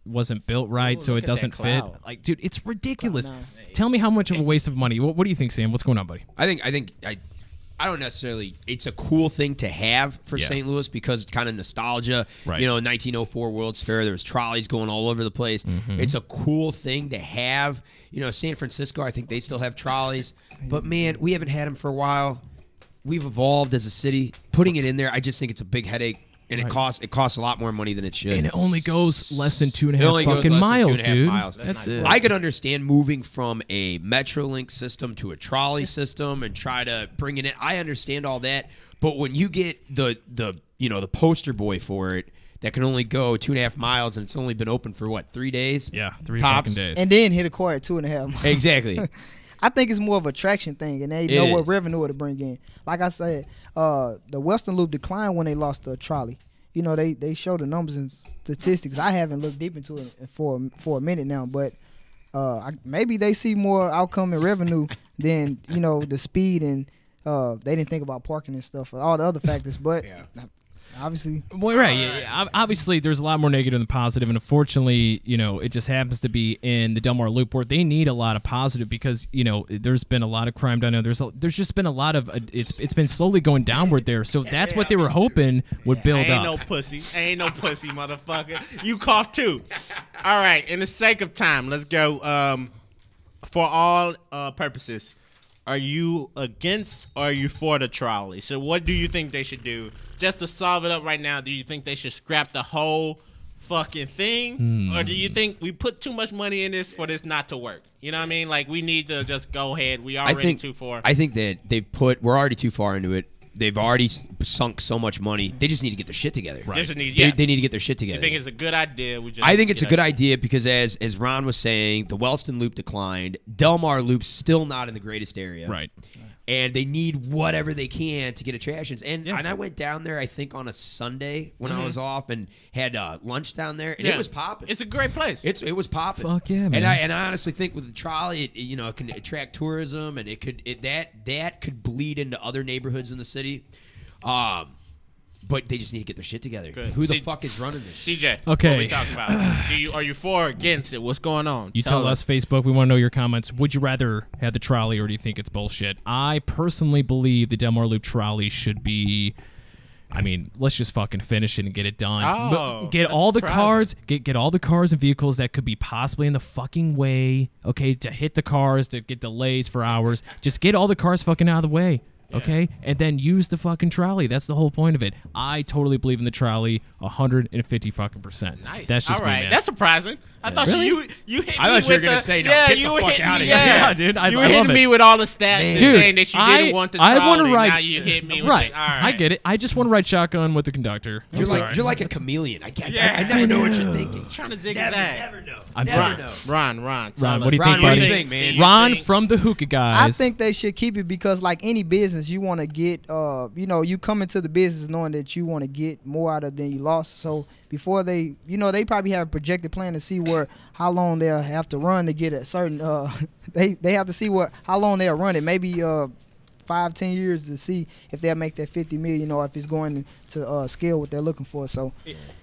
built right, so it doesn't fit. Like, dude, it's ridiculous. Tell me how much of a waste of money. What do you think, Sam? What's going on, buddy? I don't necessarily. It's a cool thing to have for St. Louis because it's kind of nostalgia. Right. You know, 1904 World's Fair, there was trolleys going all over the place. It's a cool thing to have. You know, San Francisco, I think they still have trolleys, but man, we haven't had them for a while. We've evolved as a city. Putting it in there, I just think it's a MetroLink. And it costs a lot more money than it should. And it only goes less than 2.5 fucking miles, dude. That's it. I could understand moving from a MetroLink system to a trolley system and try to bring it in. I understand all that, but when you get the poster boy for it that can only go 2.5 miles and it's only been open for what, 3 days? Yeah, 3 tops? fucking days. And then hit a car at 2.5 miles. Exactly. I think it's more of a traction thing, and they know what revenue to bring in. Like I said, the Western Loop declined when they lost the trolley. You know, they show the numbers and statistics. I haven't looked deep into it for a minute now, but maybe they see more outcome and revenue than, you know, the speed, and they didn't think about parking and stuff, all the other factors. But obviously, well, right. Yeah, obviously, there's a lot more negative than positive, and unfortunately, you know, it just happens to be in the Delmar Loop where they need a lot of positive because, you know, there's been a lot of crime down there. There's just been a lot of it's been slowly going downward there. So that's what they were hoping would build Ain't up. no pussy, motherfucker. You cough too. All right. In the sake of time, let's go. For all purposes, are you against or are you for the trolley? So what do you think they should do? Just to solve it up right now, do you think they should scrap the whole fucking thing? Or do you think we put too much money in this for this not to work? You know what I mean? Like, we need to just go ahead. We already too far. I think that we're already too far into it. They've already sunk so much money. They just need to get their shit together. Right. They need to get their shit together. You think it's a good idea? I think it's a good idea because as Ron was saying, the Wellston Loop declined. Delmar Loop's still not in the greatest area. Right. And they need whatever they can to get attractions. And I went down there, I think, on a Sunday when I was off and had lunch down there, and it was popping. It's a great place. It was popping. Fuck yeah, man. And I honestly think with the trolley, it can attract tourism, and that could bleed into other neighborhoods in the city. But they just need to get their shit together. Good. Who the fuck is running this? CJ, Okay. what are we talking about? Are you for or against it? What's going on? You tell us, Facebook. We want to know your comments. Would you rather have the trolley or do you think it's bullshit? I personally believe the Delmar Loop trolley should be. I mean, let's just fucking finish it and get it done. Get all the cars, get all the cars and vehicles that could be possibly in the fucking way. Okay, to hit the cars, to get delays for hours. Just get all the cars fucking out of the way. Okay, and then use the fucking trolley. That's the whole point of it. I totally believe in the trolley, 150 fucking %. Nice. That's just all right. me, man. That's surprising. I thought you hit me with I thought you were gonna say no. Get the fuck out of here. Yeah, dude. You were hitting me with all the stats saying that you didn't want the trolley. I want to ride. Now you hit me with right. all right. I get it. I just want to ride shotgun with the conductor. You're like a chameleon. I never know what you're thinking. Trying to zigzag. Never know. I'm Never sorry. know. Ron, Ron, tell what do you us. think, Ron, buddy? what do you think, man? Ron from the Hookah guys. I think they should keep it because, like any business, you want to get, you come into the business knowing that you want to get more out of than you lost. So before they probably have a projected plan to see how long they'll have to run to get a certain. They have to see how long they'll run it. Maybe 5-10 years to see if they'll make that 50 million or if it's going to scale what they're looking for. So,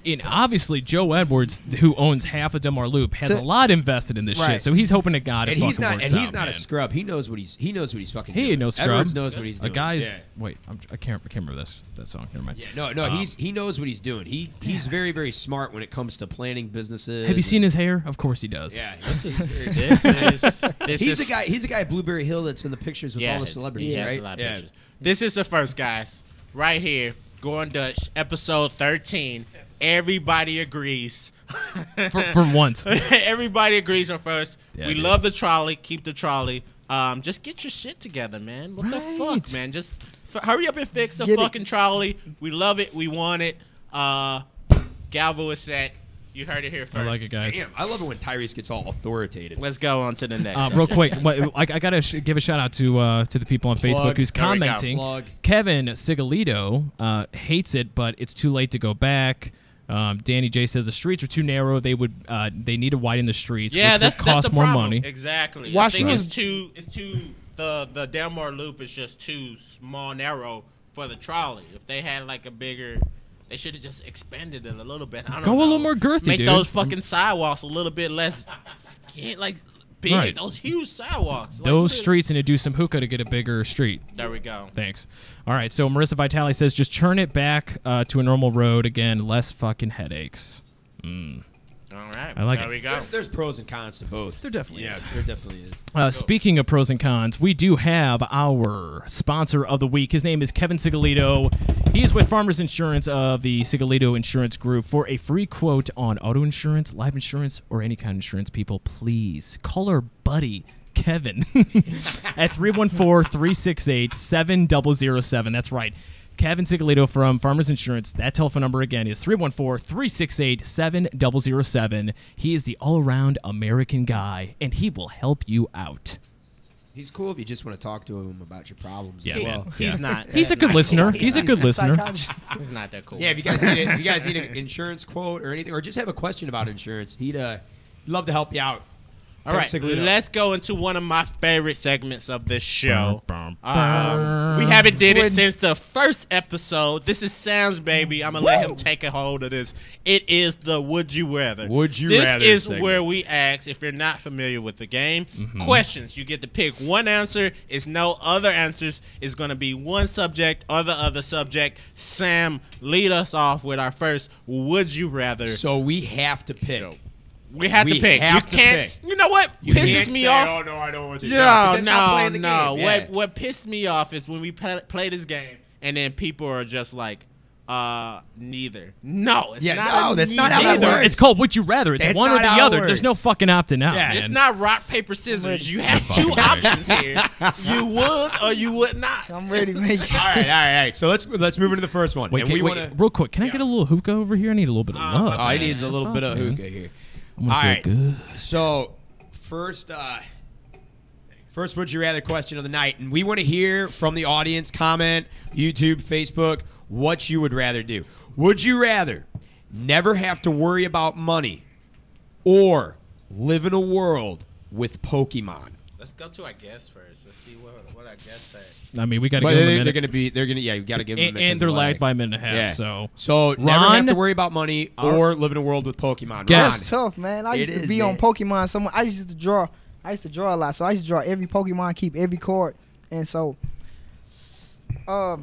and obviously Joe Edwards, who owns half of Delmar Loop, has a lot invested in this shit. So he's hoping to God it fucking works out. And he's not a scrub. He knows what he's fucking doing. He ain't no scrub. Edwards knows what he's doing. A guy's wait, I can't remember that song. Never mind. Yeah, no, he knows what he's doing. He's very, very smart when it comes to planning businesses. Have you seen his hair? Of course he does. Yeah, he's the guy at Blueberry Hill that's in the pictures with all the celebrities, right? A lot of pictures. This is the first, guys. Right here, Going Dutch, episode 13. Everybody agrees. for once. Everybody agrees on first. Yeah, we love the trolley. Keep the trolley. Just get your shit together, man. What the fuck, man? Just hurry up and fix the fucking trolley. We love it. We want it. Galvo is set. You heard it here first. I like it, guys. Damn, I love it when Tyrese gets all authoritative. Let's go on to the next. Real quick, I gotta give a shout out to the people on Facebook who's commenting. Kevin Sigalito hates it, but it's too late to go back. Danny J says the streets are too narrow. They need to widen the streets. Yeah, which that's cost the more problem. money. Exactly. I think it's too. The Delmar Loop is just too small, narrow for the trolley. If they had like a bigger. They should have just expanded it a little bit. I don't know. Go a little more girthy, Make dude. those fucking sidewalks a little bit less, bigger. Right. Those huge sidewalks. Those streets need to do some hookah to get a bigger street. There we go. Thanks. All right, so Marissa Vitale says just turn it back to a normal road again. Less fucking headaches. All right. I like there it. we go. There's pros and cons to both. There definitely is. There definitely is. Speaking of pros and cons, we do have our sponsor of the week. His name is Kevin Sigalito. He's with Farmers Insurance of the Sigalito Insurance Group. For a free quote on auto insurance, life insurance, or any kind of insurance, people, please call our buddy Kevin at 314-368-7007. That's right. Kevin Sigalito from Farmers Insurance. That telephone number again is 314-368-7007. He is the all-around American guy, and he will help you out. He's cool if you just want to talk to him about your problems. Yeah, man. He's not. He's a good listener. He's a good listener. He's not that cool. Yeah, if you guys need an insurance quote or anything, or just have a question about insurance, he'd love to help you out. All right, let's go into one of my favorite segments of this show. We haven't did it since the first episode. This is Sam's baby. I'm going to let him take a hold of this. It is the Would You Rather. Would You Rather This is segment. where we ask, if you're not familiar with the game, questions. You get to pick one answer. It's no other answers. It's going to be one subject or the other subject. Sam, lead us off with our first Would You Rather. So we have to pick. We have to pick. You can't. You know what pisses me off? Oh no, I don't want to. No. What pissed me off is when we play this game and then people are just like, neither. No, it's not. That's not how that works. It's called Would You Rather. It's one or the other. There's no fucking opting out. Yeah. It's not rock, paper, scissors. You have two options here. You would or you would not. I'm ready to make it. All right. So let's move into the first one. Wait, real quick. Can I get a little hookah over here? I need a little bit of love. Oh, he needs a little bit of hookah here. I'm gonna feel good. So first Would You Rather question of the night, and we want to hear from the audience. Comment, YouTube, Facebook, what you would rather do. Would you rather never have to worry about money, or live in a world with Pokemon? Let's go to our guests first. Let's see what our guests say. I mean, we got to give them a minute. You got to give them a minute. And they're lagged by a minute and a half. So Ron, never have to worry about money or live in a world with Pokemon. That's tough, man. I used to be on Pokemon. I used to draw a lot. So I used to draw every Pokemon, keep every card. And so I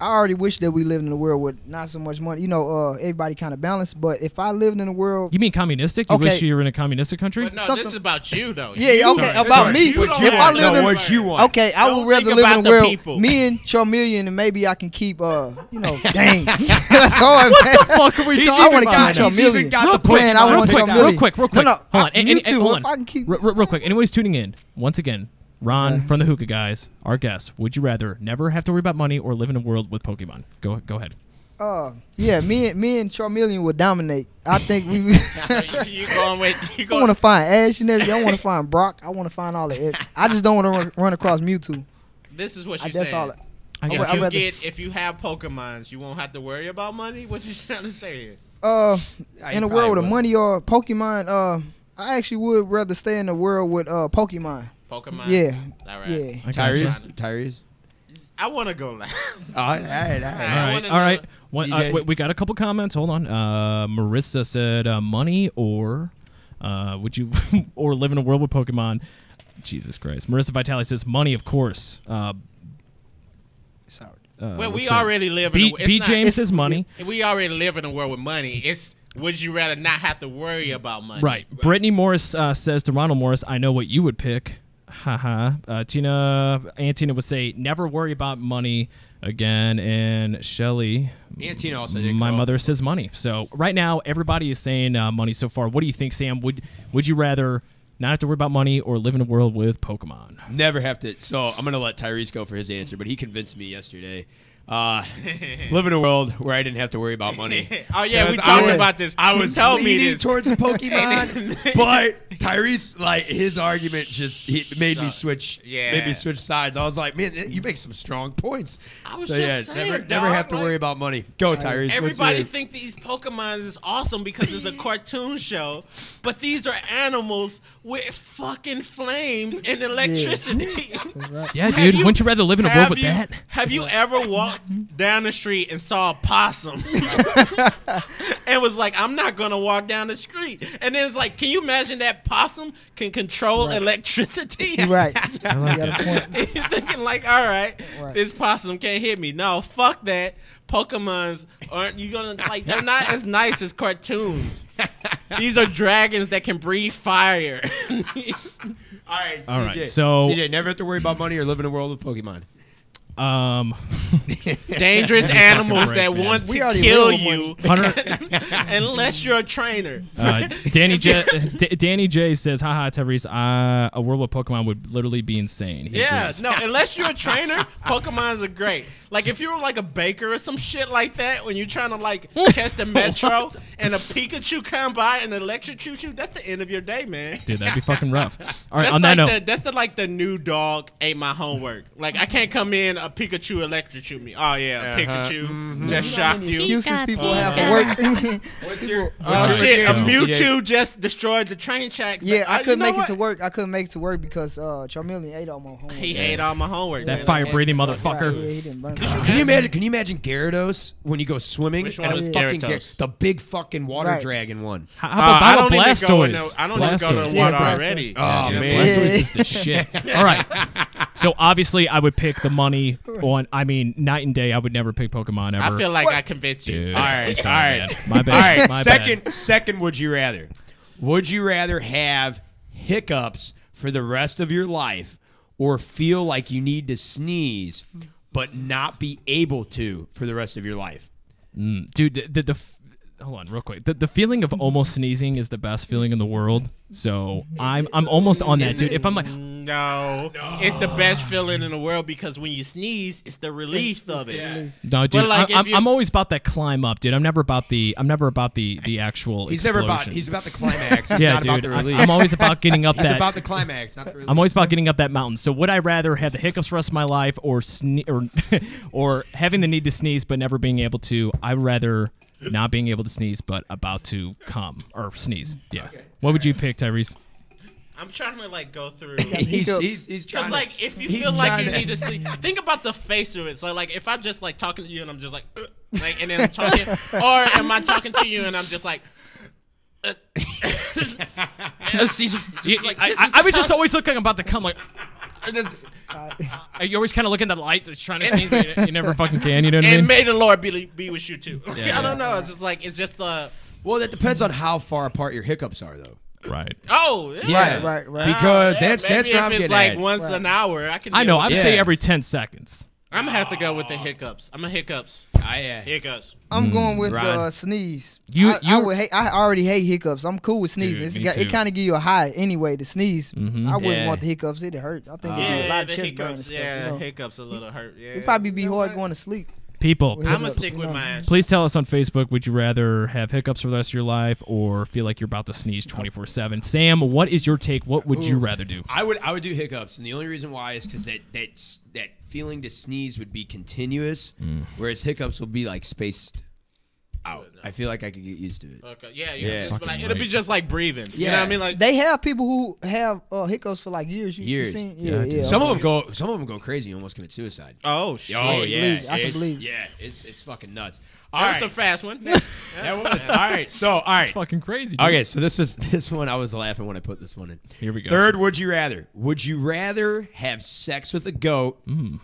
already wish that we lived in a world with not so much money. Everybody kind of balanced. But if I lived in a world, you mean communistic? You wish you were in a communistic country? But no, this is about you though. Yeah, about me. What you want? Okay, I would rather live in a world. Me and Charmeleon, and maybe I can keep. Dang. That's all. What the fuck are we talking I want to about? keep Charmeleon. Real quick. Hold on. Hold on. If I can keep real quick. Anybody's tuning in once again. Ron from the Hookah Guys, our guest. Would you rather never have to worry about money or live in a world with Pokemon? Go ahead. Yeah, me and Charmeleon would dominate. I think we. So you going with? I want to find Ash and everything. I want to find Brock. I want to find all of it. I just don't want to run across Mewtwo. This is what she's That's saying. all. If you have Pokemons, you won't have to worry about money. What you trying to say here? In a world with money or Pokemon, I actually would rather stay in a world with Pokemon. Pokemon. Yeah. All right. Yeah. Tyrese. I want to go last. All right. We got a couple comments. Hold on. Marissa said money or would you or live in a world with Pokemon? Jesus Christ. Marissa Vitale says money, of course. Sorry. Well, we already live in B. James says money. We already live in a world with money. It's would you rather not have to worry about money? Right. Brittany Morris says to Ronald Morris, I know what you would pick. Haha. Tina would say, never worry about money again. And Shelly, Tina also did my mother says money. So right now, everybody is saying money so far. What do you think, Sam? Would you rather not have to worry about money or live in a world with Pokemon? Never have to. So I'm going to let Tyrese go for his answer, but he convinced me yesterday. Live in a world where I didn't have to worry about money. Oh yeah, we talked about this. I was leaning towards Pokemon, but Tyrese, like his argument, made me switch. Yeah, made me switch sides. I was like, man, you make some strong points. I was just saying, never have to worry about money. Go, Tyrese. Everybody think these Pokemon is awesome because it's a cartoon show, but these are animals with fucking flames and electricity. Yeah, dude. Wouldn't you rather live in a world with that? Have you ever walked down the street and saw a possum and was like, I'm not gonna walk down the street? And then it's like, can you imagine that possum can control electricity? Right. You got a point. And you're thinking like, all right, this possum can't hit me. No, fuck that. Pokemons aren't you gonna like? They're not as nice as cartoons. These are dragons that can breathe fire. All right, CJ. All right, so CJ, never have to worry about money or live in a world with Pokemon. Dangerous animals that want to kill you unless you're a trainer. Danny J says, haha, Tyrese, a world with Pokemon would literally be insane. He agrees. No, unless you're a trainer, Pokemons are great. Like if you were like a baker or some shit like that, when you're trying to like catch the metro and a Pikachu come by and electrocute you, that's the end of your day, man. Dude, that'd be fucking rough. All right, That's on like that note, that's the new dog ate my homework. Like I can't come in, a Pikachu electrocute me. Oh yeah, Pikachu just shocked you. Excuses people have for work. What's your Shit, a CJ? Mewtwo just destroyed the train tracks. Yeah, I couldn't make it to work. work. I couldn't make it to work because Charmeleon ate all my homework. He ate all my homework. that man. fire-breathing Right, motherfucker. yeah, he didn't burn it. Can you imagine Gyarados when you go swimming? Which one and was it fucking Gyarados? the big fucking water Right. dragon one. How about Blastoise? I don't even go to the Yeah, water Blastoise. already. Oh, Yeah, man. Blastoise is the shit. All right. So obviously, I would pick the money on. I mean, night and day. I would never pick Pokemon ever. I feel like I convinced you. Dude, All I'm right, sorry, all right. man. My bad. All right, My bad. second, would you rather? Would you rather have hiccups for the rest of your life or feel like you need to sneeze but not be able to for the rest of your life? Dude, hold on, real quick. The feeling of almost sneezing is the best feeling in the world. So I'm almost on that, dude. If I'm like, No, it's the best feeling in the world because when you sneeze, it's the relief of it. no, dude, But, like, if you- I'm always about that climb up, dude. I'm never about the actual. He's explosion. he's about the climax. He's yeah, not dude. about the release. I'm always about getting up He's that. about the climax, not the release. I'm always about getting up that mountain. So would I rather have the hiccups for the rest of my life or having the need to sneeze but never being able to? I'd rather not being able to sneeze but about to come or sneeze. Yeah. Okay. What would you pick, Tyrese? I'm trying to like go through. He's trying Because to, like if you he's feel like you trying to- need to sleep, think about the face of it. So like if I'm just like talking to you and I'm just like and then I'm talking, or am I talking to you and I'm just like. Just like, I would just always look like I'm about to come. Like, you always kind of look in the light, just trying to sneeze. But you never fucking can. You know what I and mean? may the Lord be with you too. Yeah. I don't know. It's just Well, that depends on how far apart your hiccups are, though. Right. oh yeah. Right. Because that's maybe where I'm if it's getting like at. once an hour, I can. I know. deal with I'd it. say every 10 seconds. I'm gonna have to go with the hiccups. I'm a hiccups. Hiccups. I'm going with Ron. sneeze. You- I already hate hiccups. I'm cool with sneezing. Dude, me too. It kind of give you a high anyway to sneeze. I wouldn't Yeah. want the hiccups. It'd hurt. I think it'd be a Yeah, lot of the chest burn and hiccups. stuff. Yeah, you know? hiccups a little hurt. Yeah. It'd probably be hard going to sleep. People, With I'm gonna hiccups, stick you with know? mine. please tell us on Facebook, would you rather have hiccups for the rest of your life or feel like you're about to sneeze 24/7? Sam, what is your take? What would you rather do? I would do hiccups, and the only reason why is because that feeling to sneeze would be continuous, whereas hiccups will be like spaced out. I feel like I could get used to it. Okay, yeah. It'll be right. just like breathing. You know what I mean? Like they have people who have hiccups for like years. You seen? Yeah. Some of them go crazy and almost commit suicide. oh shit. Oh yeah, I can believe. Yeah, it's fucking nuts. That was a fast one. That was all right. So all right. It's fucking crazy. Dude. Okay, so this one I was laughing when I put this one in. Here we go. Third, would you rather? Would you rather have sex with a goat,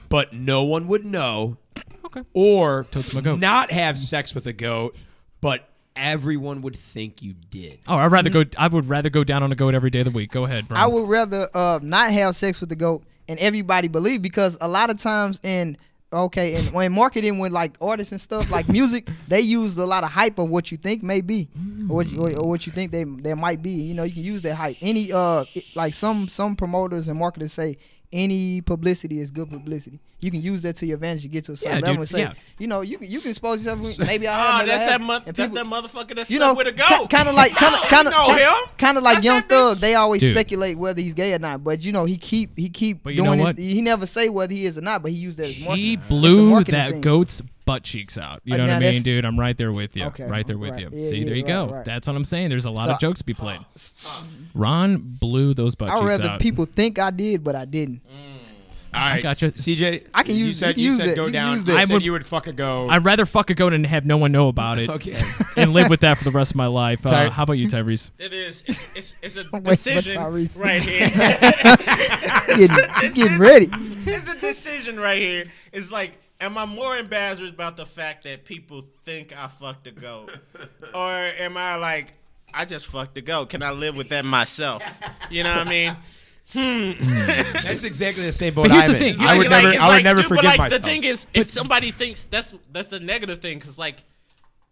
but no one would know? Okay. Or Totes my goat. not have sex with a goat, but everyone would think you did. Oh, I'd rather go. I would rather go down on a goat every day of the week. Go ahead, bro. I would rather not have sex with the goat and everybody believe, because a lot of times and when marketing with like artists and stuff like music, they use a lot of hype of what you think may be, or what you think they might be. You know, you can use that hype. Any like some promoters and marketers say any publicity is good publicity. You can use that to your advantage to get to a certain level and say, you know, you can expose yourself. Maybe I have. That's that motherfucker that you know, slept with a goat. Kind of like Young Thug. They always Dude. speculate whether he's gay or not. But you know, he keep But you know doing what? this. He never say whether he is or not. But he used that as marketing. He It's a blew marketing that thing. goat's butt cheeks out. You know now what I mean, that's- dude? I'm right there with you. Okay, Right there with right. you. Yeah, See, yeah, there you go. right. That's what I'm saying. There's a lot So- of jokes to be played. Ron blew those butt I'd cheeks rather out. people think I did, but I didn't. All right, gotcha. CJ. I can you use- said you can use said that. go You can down. use that. You I said would- you would fuck a goat. I'd rather fuck a goat and have no one know about it. Okay. And live with that for the rest of my life. Ty- How about you, Tyrese? It is. It's a for decision Tyrese. right here. Getting ready. It's a decision right here. It's like, am I more embarrassed about the fact that people think I fucked a goat, or am I like, I just fucked a goat? Can I live with that myself? You know what I mean? That's exactly the same boat But here's I'm the in. thing. I would never. It's I would like, never dude, forgive but like, myself. The thing is, if somebody thinks that's the negative thing, because like,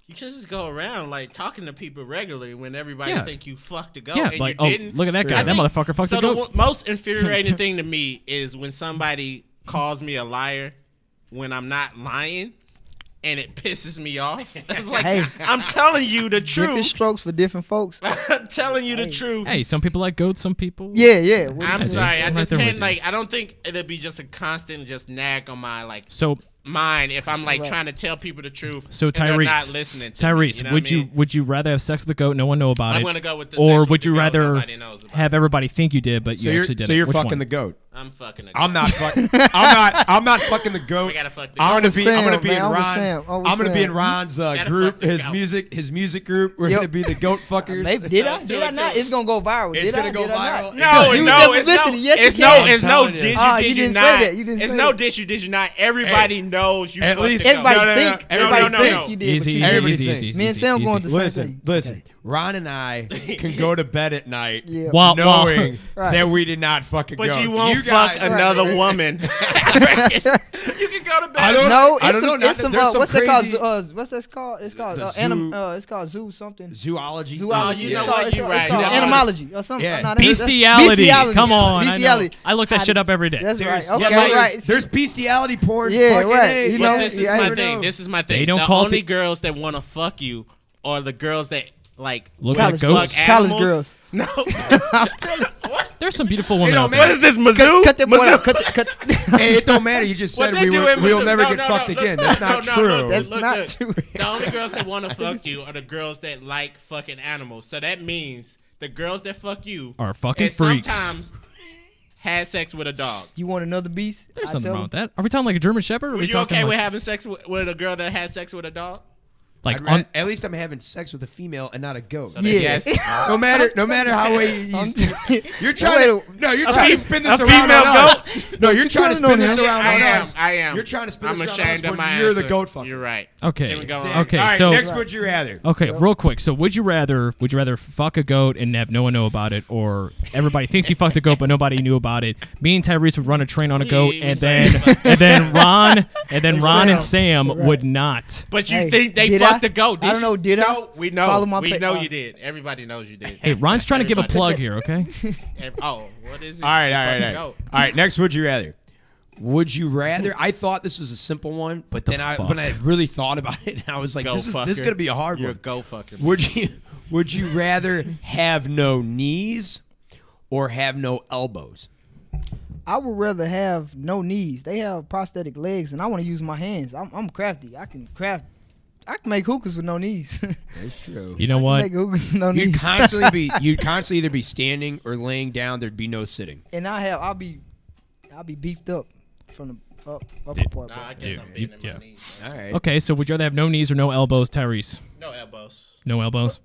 you should just go around like talking to people regularly when everybody Yeah. think you fucked a goat Yeah, and like, you oh, didn't. look at that guy. I That think- motherfucker fucked so a goat. the most infuriating thing to me is when somebody calls me a liar when I'm not lying, and it pisses me off. It's like, Hey. I'm telling you the Different truth. strokes for different folks. I'm telling you the truth. Hey, some people like goats, some people. Yeah. I'm sorry. I I'm just right there can't with like. I don't think it'll be just a constant just nag on my like So, mind if I'm like Right. trying to tell people the truth. so and they're Tyrese, not listening. To me, Tyrese, you know would what I mean? you rather have sex with a goat, no one know about I'm it, gonna go with the or sex would with you the goat rather nobody knows about. have everybody think you did, but So you actually did? so you're Which fucking one? the goat. I'm fucking. I'm not fucking. I'm not fucking the goat. We gotta fuck the I'm goat. gonna be in I'm with Ron's. Sam. I'm with I'm gonna be in Sam. Ron's Gotta group. fuck the goat. His music group. We're Yep. gonna be the goat fuckers. Maybe, did I? Let's do Did I it, not? too. It's gonna go viral. It's Did gonna I? go Did I viral. not? No, Use no, that it's publicity. no, Yes, you it's can. no, it's no I'm telling you. did you, Ah, did you you didn't say not. that. You didn't It's say no that. did you not. Everybody knows you. At fucked least- the goat. Everybody No, no, no. think. Everybody Everybody think thinks. you did. Easy, but you easy, Everybody easy, thinks. easy, Me and Sam easy. going to the same Listen, thing. listen. Ron and I can go to bed at night Yeah. While- knowing Right. that we did not fucking But go. you won't guys- fuck another woman. You can go to bed. I don't- No, I it's don't some, know. it's some, There's some what's that called? crazy- What's that called? It's called The it's called zoo something. Zoology. Zoology. you It's know called- what? it's You called- right. It's called You know what? animology or something. Yeah. No, that's- Bestiality. Come on, I know. Bestiality. I look that shit up every day. That's There's, right. Okay, yeah, right. There's bestiality porn. Yeah, fucking right. A, You But know, this is yeah, I my don't thing. know. This is my thing. They don't the call only it- girls that want to fuck you are the girls that like Look College at goats. fuck College animals. girls. No. There's some beautiful women don't out matter. What there. is this, Mizzou? Cut that boy Mizzou? out. Cut. Hey, it don't matter. You just What said they we do in we'll Mizzou- never no, get no, fucked no, again. look, That's not no, true. look, That's look, not look. true. The only girls that want to fuck you are the girls that like fucking animals. So that means the girls that fuck you Are fucking and freaks. sometimes had sex with a dog. You want another beast? There's I something tell wrong him. with that. Are we talking like a German Shepherd? Or are Were we you talking okay like, with having sex with a girl that had sex with a dog? like I'd on, ra- at least I'm having sex with a female and not a goat. So then Yeah. yes. No matter how way I'm you're trying to Wait, to spin this a around female on us. No, you're trying to turning spin on this him. around on us. I am. You're trying to spin I'm this around ashamed on of us my when you're the answer. goat fucker. You're right. Okay. Can we go on? Okay, All right, so next would you rather? okay, real quick. So would you rather fuck a goat and have no one know about it, or everybody thinks you fucked a goat but nobody knew about it? Me and Tyrese would run a train on a goat, We and say- then Ron and Sam Right. would not. But you Hey, think they did fucked I? the goat? I don't know, did I? No, we know. Follow my we pa- know oh. you did. Everybody knows you did. Hey, Ron's trying to give a plug here, okay? Oh, what is it? All right. Fucking All goat. right, next would you rather? Would you rather? I thought this was a simple one, but then fuck? when I really thought about it, I was like, Go this is fucker. gonna be a hard You're a one. go fucker. Would you rather have no knees or have no elbows? I would rather have no knees. They have prosthetic legs, and I want to use my hands. I'm crafty. I can craft I can make hookahs with no knees. That's true. You know what? Make hookahs with no You'd knees. constantly either be standing or laying down. There'd be no sitting. And I'll be beefed up from the upper part. Nah, I guess I'm beating my knees. All right. Okay, so would you rather have no knees or no elbows, Tyrese? No elbows. No elbows?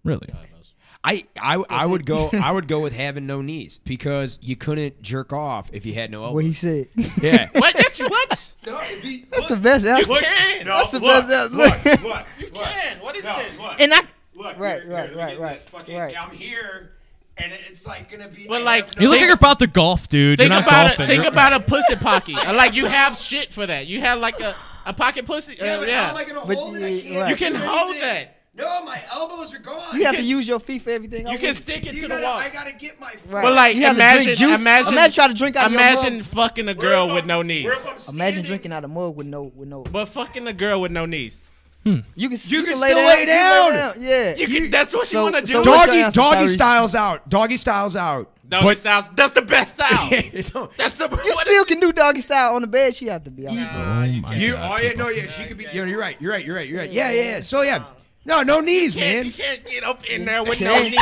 Really? No elbows. I would go with having no knees because you couldn't jerk off if you had no elbows. What he said. Yeah. What? What? That's the best answer. You can. That's the best answer. Look. You can. What is this? And I. Look. Right. I'm here, and it's like gonna be. But like, You look like you're about to golf, dude. You're not golfing. Think about a pussy pocket. Like you have shit for that. You have like a pocket pussy. Yeah, but how am I Yeah. gonna But hold it? I can't right. You can do hold anything. that. No, my elbows are gone. You have to use your feet for everything. You can stick it to the wall. I gotta get my. Right. But like, You have to drink juice. Imagine trying to drink out of your imagine mug. fucking a girl with no knees. Imagine drinking out of mug with no. But fucking a girl with no knees. You can You can still still lay lay down. down. Yeah. You can. That's what you want to do. so what's your answer, Doggy Tyrese? style's out. Doggy style's out. Doggy styles. That's the best style. Don't- That's the. You still can do doggy style on the bed. She have to be. Oh my You, God. oh yeah, no, yeah, she could be. You're right. You're right. Yeah. So yeah, no knees, man. You can't get up in there with no knees.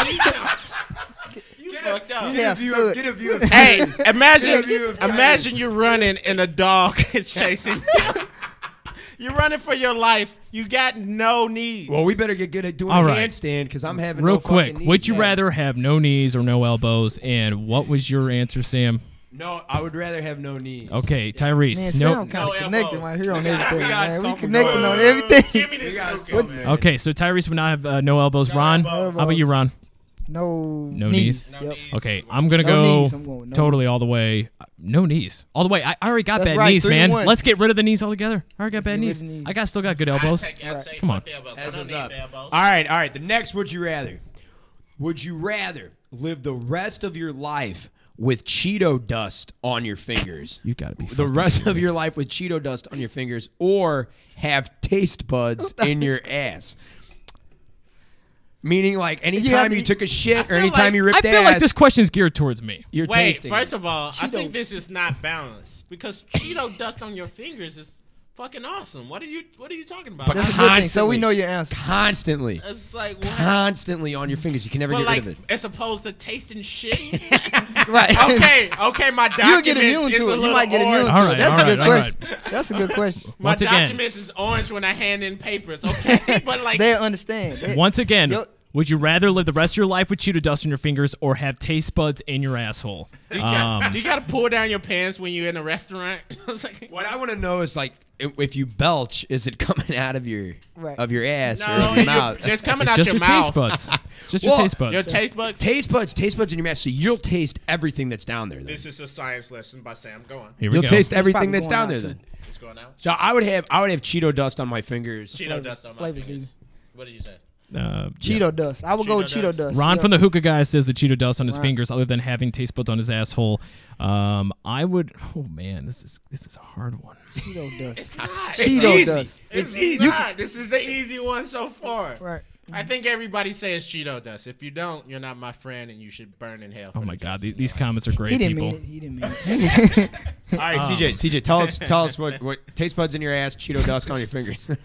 You fucked up. Yeah, stood. Get a view of. Hey, imagine view of imagine you're running and a dog is chasing you. You're running for your life. You got no knees. Well, we better get good at doing All a right. handstand because I'm having Real no fucking quick, knees. would you Yeah. rather have no knees or no elbows? And what was your answer, Sam? No, I would rather have no knees. Okay, Tyrese. Man, no. Sam kind No of connected elbows. right here on everything. got Man. We something connecting going on on. everything. Give me this hookah, man. Okay, so Tyrese would not have no elbows. Ron, elbows. how about you, Ron? No No knees. knees? No Yep. knees. Okay, I'm gonna No go knees, I'm going with no totally all the way. No knees, all the way. I already got That's bad right, knees, 3-1. man. Let's get rid of the knees altogether. I already got bad get rid knees. of the knees. I still got good elbows. I'd say Come on. fuck the elbows. I That's don't what's need up. the elbows. All right. The next would you rather? Would you rather live the rest of your life with Cheeto dust on your fingers? You gotta be The rest of your life with Cheeto dust on your fingers, or have taste buds in your ass? Meaning, like, anytime you took a shit or feel anytime like- you I ripped feel ass, like this question is geared towards me. you're Wait, tasting. first of all, I think this is not balanced because Cheeto dust on your fingers is fucking awesome. What are you talking about? But That's a good thing. So constantly. we know your answer. constantly, It's like what? constantly on your fingers. You can never But get like, rid of it. as opposed to tasting shit. Right. Okay, my You'll get documents immune is a to it. little You might get immune orange. to All it. right, That's all a good right, all question. That's a good question. My Once again. documents is orange when I hand in papers. Okay, but like, They understand. Once again, Yo- would you rather live the rest of your life with Cheeto dust on your fingers or have taste buds in your asshole? do you gotta pull down your pants when you're in a restaurant? It's like, What I want to know is, like, if you belch, is it coming out of your Right. of your ass or no, of your mouth? it's coming It's out just your your mouth. taste buds. It's just your Well, taste buds. Your taste buds. Taste buds in your mouth, so you'll taste everything that's down there. Then. This is a science lesson by Sam. Go on. Here we You'll go. taste everything probably that's going down out there. too. Then. What's going on? So I would have Cheeto dust on my fingers. Cheeto dust on my flavors, fingers. even. What did you say? Cheeto dust. I would go with Cheeto Cheeto dust. dust. Ron Yeah. from the Hookah guy says the Cheeto dust on his Right. fingers, other than having taste buds on his asshole. I would. Oh man, this is a hard one. Cheeto dust. It's not. Cheeto easy. dust. It's not. This is the easy one so far. Right. I think everybody says Cheeto dust. If you don't, you're not my friend, and you should burn in hell. For Oh the my God, rest of these your comments are great, He didn't people. mean it. He didn't mean it. All right, CJ, tell us what taste buds in your ass, Cheeto dust on your fingers. life.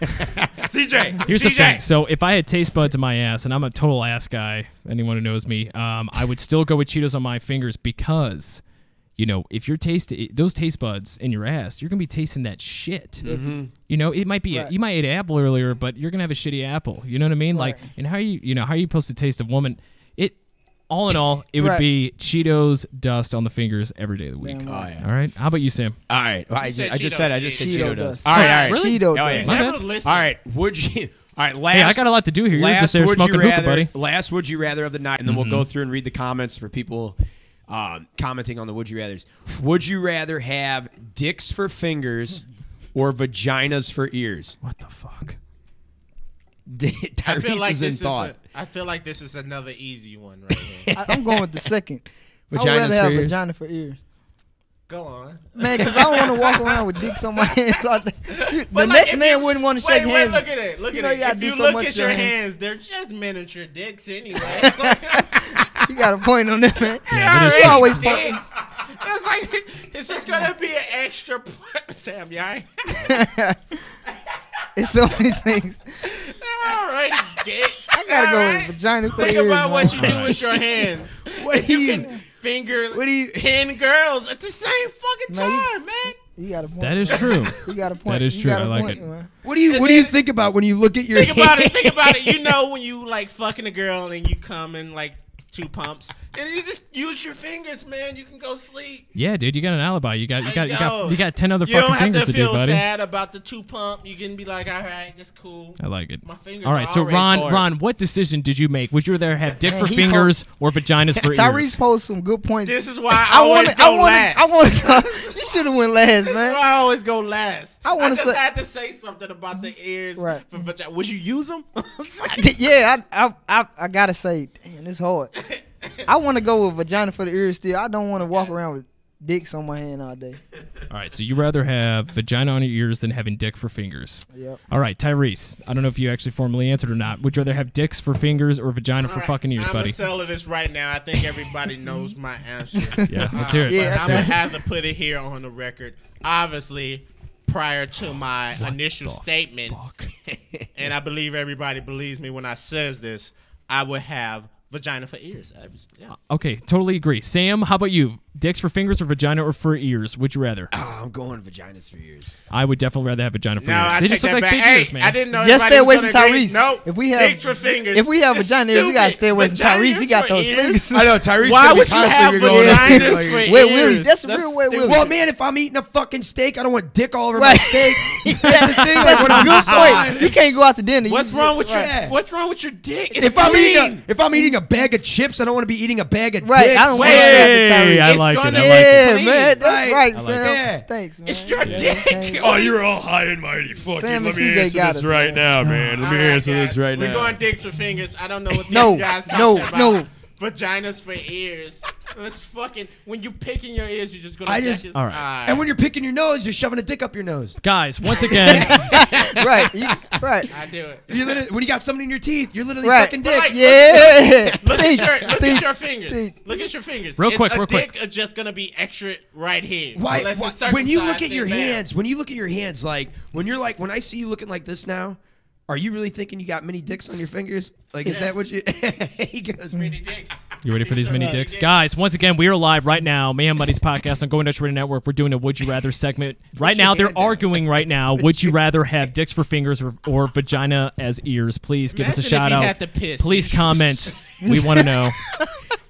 CJ, Here's the CJ. thing. So if I had taste buds in my ass, and I'm a total ass guy, anyone who knows me, I would still go with Cheetos on my fingers because, you know, if you're tasting those taste buds in your ass, you're gonna be tasting that shit. You know, it might be Right. you might eat an apple earlier, but you're gonna have a shitty apple. You know what I mean? Like, Right. and how are you supposed to taste a woman? It all in all, it would Right. be Cheetos dust on the fingers every day of the week. Damn right. All right. How about you, Sam? All right, well, I said just Cheetos, said Cheeto Cheeto dust. dust. All right. Cheeto Oh, dust. yeah. My Never bad. listen. All right, would you? All right, last. Hey, I got a lot to do here. You're just Last there would smoking you hookah, rather? buddy. Last would you rather of the night, and then we'll go through and read the comments for people commenting on the would you rather's. Would you rather have dicks for fingers or vaginas for ears? What the fuck? I feel like Tyrese is in this is. thought. I feel like this is another easy one right here. I'm going with the second. I would Vaginas rather for have ears? vagina for ears. Go on. Man, because I don't want to walk around with dicks on my hands. The But like, next if man you- wouldn't want to wait, shake hands. Look at it. Look You at know it. you gotta If do you so look much at your with your hands, they're just miniature dicks anyway. You got a point on that, man. Yeah, that is You true. always dicks. It's like it's just gonna be an extra. Sam, you all right? It's so many things. All right, dicks. I gotta go with vagina for Think ears. about what man. you do with your hands. What do you? can finger What do you? 10 girls at the same fucking Man, time, man. You got a point. That is true. You got a point. That is You true. got a I like point, it. man. What do you? What do you think about when you look at your? Think about it. Think about it. You know when you like fucking a girl and you come in like 2 pumps, and you just use your fingers, man. You can go sleep. Yeah, dude, you got an alibi. You got 10 other You don't fucking have fingers to to feel do, buddy. sad about the 2 pump. You can be like, all right, that's cool. I like it. My fingers All right, are so always hard. Ron, what decision did you make? Would you rather have dick Man, for he fingers or vaginas for Tyrese ears? posed some good points. This is why I always go last. I want to. You should have went last, This is man. why I always go last. I wanna just say- had to say something about the ears. Right. For vagina. Would you use them? Yeah, I gotta say, damn, it's hard. I want to go with vagina for the ears still. I don't want to walk around with dicks on my hand all day. All right, so you rather have vagina on your ears than having dick for fingers. Yep. All right, Tyrese, I don't know if you actually formally answered or not. Would you rather have dicks for fingers or vagina for fucking ears, I'm buddy? gonna settle this right now. I think everybody knows my answer. Yeah, let's hear it. Yeah, Let's I'm hear gonna it. have to put it here on the record. Obviously, prior to my initial statement, and I believe everybody believes me when I says this, I would have vagina for ears. Yeah. Okay, totally agree. Sam, how about you? Dicks for fingers or vagina or for ears? Would you rather? I'm going vaginas for ears. I would definitely rather have vagina for No, ears. I They take just look that like back. big Hey, ears, man. I didn't know Just everybody stay was away gonna from agree. Tyrese. Nope. If we have- dicks for fingers. If we have It's vagina ears, we gotta stupid. stay away from Tyrese. He got Vaginas those for fingers. I know Tyrese. Why gonna be would you have constantly going vaginas like- for Wet ears? Willie. That's a real Wet stupid. Willie. Well, man, if I'm eating a fucking steak, I don't want dick all over my Right. steak. That's the thing. That's a good point. You can't go out to dinner. What's You- wrong with your Right. What's wrong with your dick? It's If I'm clean. eating a bag of chips, I don't want to be eating a bag of Right, dicks. I don't want Wait, that to Hey, Tyrese. I It's like it. I gonna- like it. Yeah, clean. man, that's Right. right, I like Sam. that. Thanks, man. It's your dick. Oh, you're all high and mighty. Fuck Sam you. and Let me CJ answer got this us, right man. now, man. Let me All right, answer this guys, right We're now. going dicks for fingers. I don't know what these No, guys talking no, about. no. Vaginas for ears. It's fucking. When you picking your ears, you're just gonna. I just- all right. And when you're picking your nose, you're shoving a dick up your nose. Guys, once again, Right, right, I do it. You're literally, when you got something in your teeth, you're literally right. sucking dick. Right. Yeah. Look Think, at think. your fingers. think. Look at your fingers. Real quick, A real dick quick. are just gonna be extra right here. Why? Unless it's When you look circumcised, at your then bam. hands, like when I see you looking like this now, are you really thinking you got many dicks on your fingers? Like, is that what you? He goes, Mini dicks. you ready for these are mini mini dicks? dicks. Guys, once again, we are live right now. Mayhem Buddies podcast on Going Dutch Radio Network. We're doing a Would You Rather segment. Right your now, they're hand down. arguing right now. Would you rather have dicks for fingers or vagina as ears? Please give us a Imagine shout if you out. had to piss. Please comment. We want to know.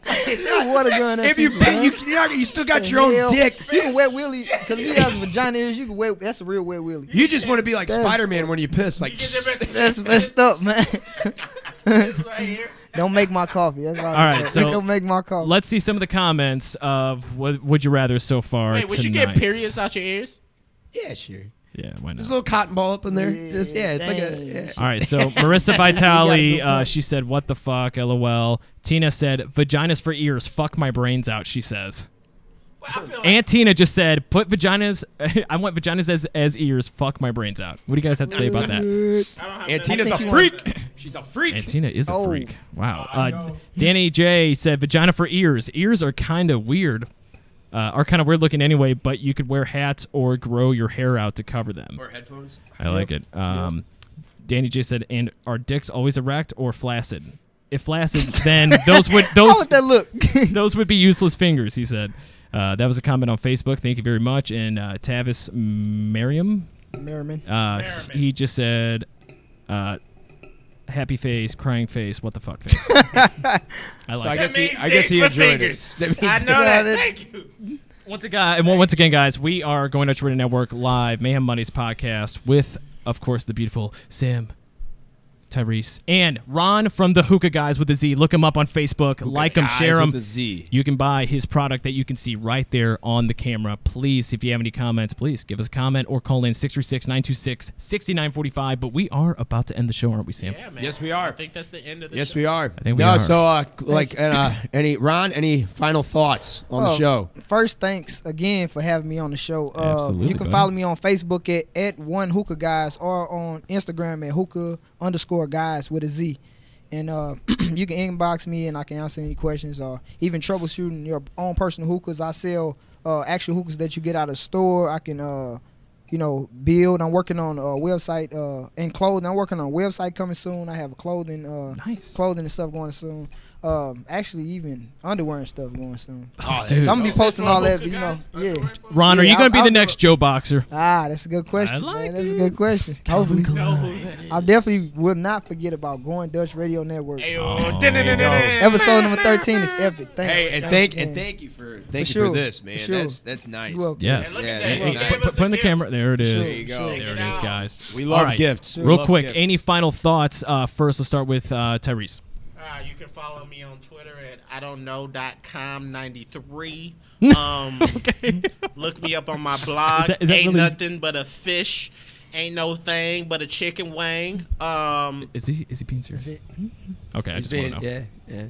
What a gun. if you still got your own dick. You can wet Willie because if you have vagina ears, you can wet. That's a real wet Willie. You just want to be like That's Spider-Man when you piss, like. That's messed up, man. right here. Don't make my coffee. That's all. All right, so don't make my coffee. Let's see some of the comments of what Would You Rather so far Wait, would you tonight. get periods out your ears? Yeah, sure. Yeah, why There's not? a little cotton ball up in there. Yeah, It's like a. dang. Yeah. All right, so Marissa You got a Vitale, good point. she said, "What the fuck, lol." Tina said, "Vaginas for ears, fuck my brains out." She says. Well, I feel like And Tina just said, "Put vaginas. I want vaginas as ears. Fuck my brains out." What do you guys have to say about that? I don't have And Tina's a think you freak. She's a freak. And Tina is a Oh. freak. Wow. Danny J said, "Vagina for ears. Ears are kind of weird. Are kind of weird looking anyway. But you could wear hats or grow your hair out to cover them." Or headphones. I like it. Danny J said, "And are dicks always erect or flaccid? If flaccid, then How would that look? those would be useless fingers." He said. That was a comment on Facebook. Thank you very much. And Tavis Merriam, Merriman. he just said, "Happy face, crying face, what the fuck face." I like I it. guess that he- means I guess dicks he for enjoyed it. fingers. That means- I know Yeah, that. that- Thank you. Once again, guys, we are Going Dutch Radio Network live, Mayhem Mondays podcast with, of course, the beautiful Sam, Tyrese, and Ron from the Hookah Guys with a Z. Look him up on Facebook, like him, share him. With a Z. You can buy his product that you can see right there on the camera. Please, if you have any comments, please give us a comment or call in 636-926-6945. But we are about to end the show, aren't we, Sam? Yeah, man. Yes, we are. I think that's the end of the Yes, show. we are. I think we no, are. So, any final thoughts on the show? First, thanks again for having me on the show. Absolutely, You can buddy. follow me on Facebook at one Hookah Guys or on Instagram at Hookah_Guys with a Z. And you can inbox me and I can answer any questions or even troubleshooting your own personal hookahs. I sell actual hookahs that you get out of the store. I can build. I'm working on a website and clothing. I'm working on a website coming soon. I have clothing and stuff going soon. Actually, even underwear and stuff going soon. Oh, dude. So I'm gonna be posting all that, but yeah. Ron, are you gonna be the next Joe Boxer? That's a good question. That's a good question. I definitely will not forget about Going Dutch Radio Network. Episode number 13 is epic. Thanks. Thank you for this, man. Sure. That's nice. Yes. Nice. Put in the camera. There it is. There you go. There it is, guys. We love gifts. Real quick, any final thoughts? First, let's start with Tyrese. You can follow me on Twitter at idon'tknow.com93. Okay. Look me up on my blog. Is that Ain't really... nothing but a fish. Ain't no thing but a chicken wing. Is he being serious? Okay, I just want to know. Yeah.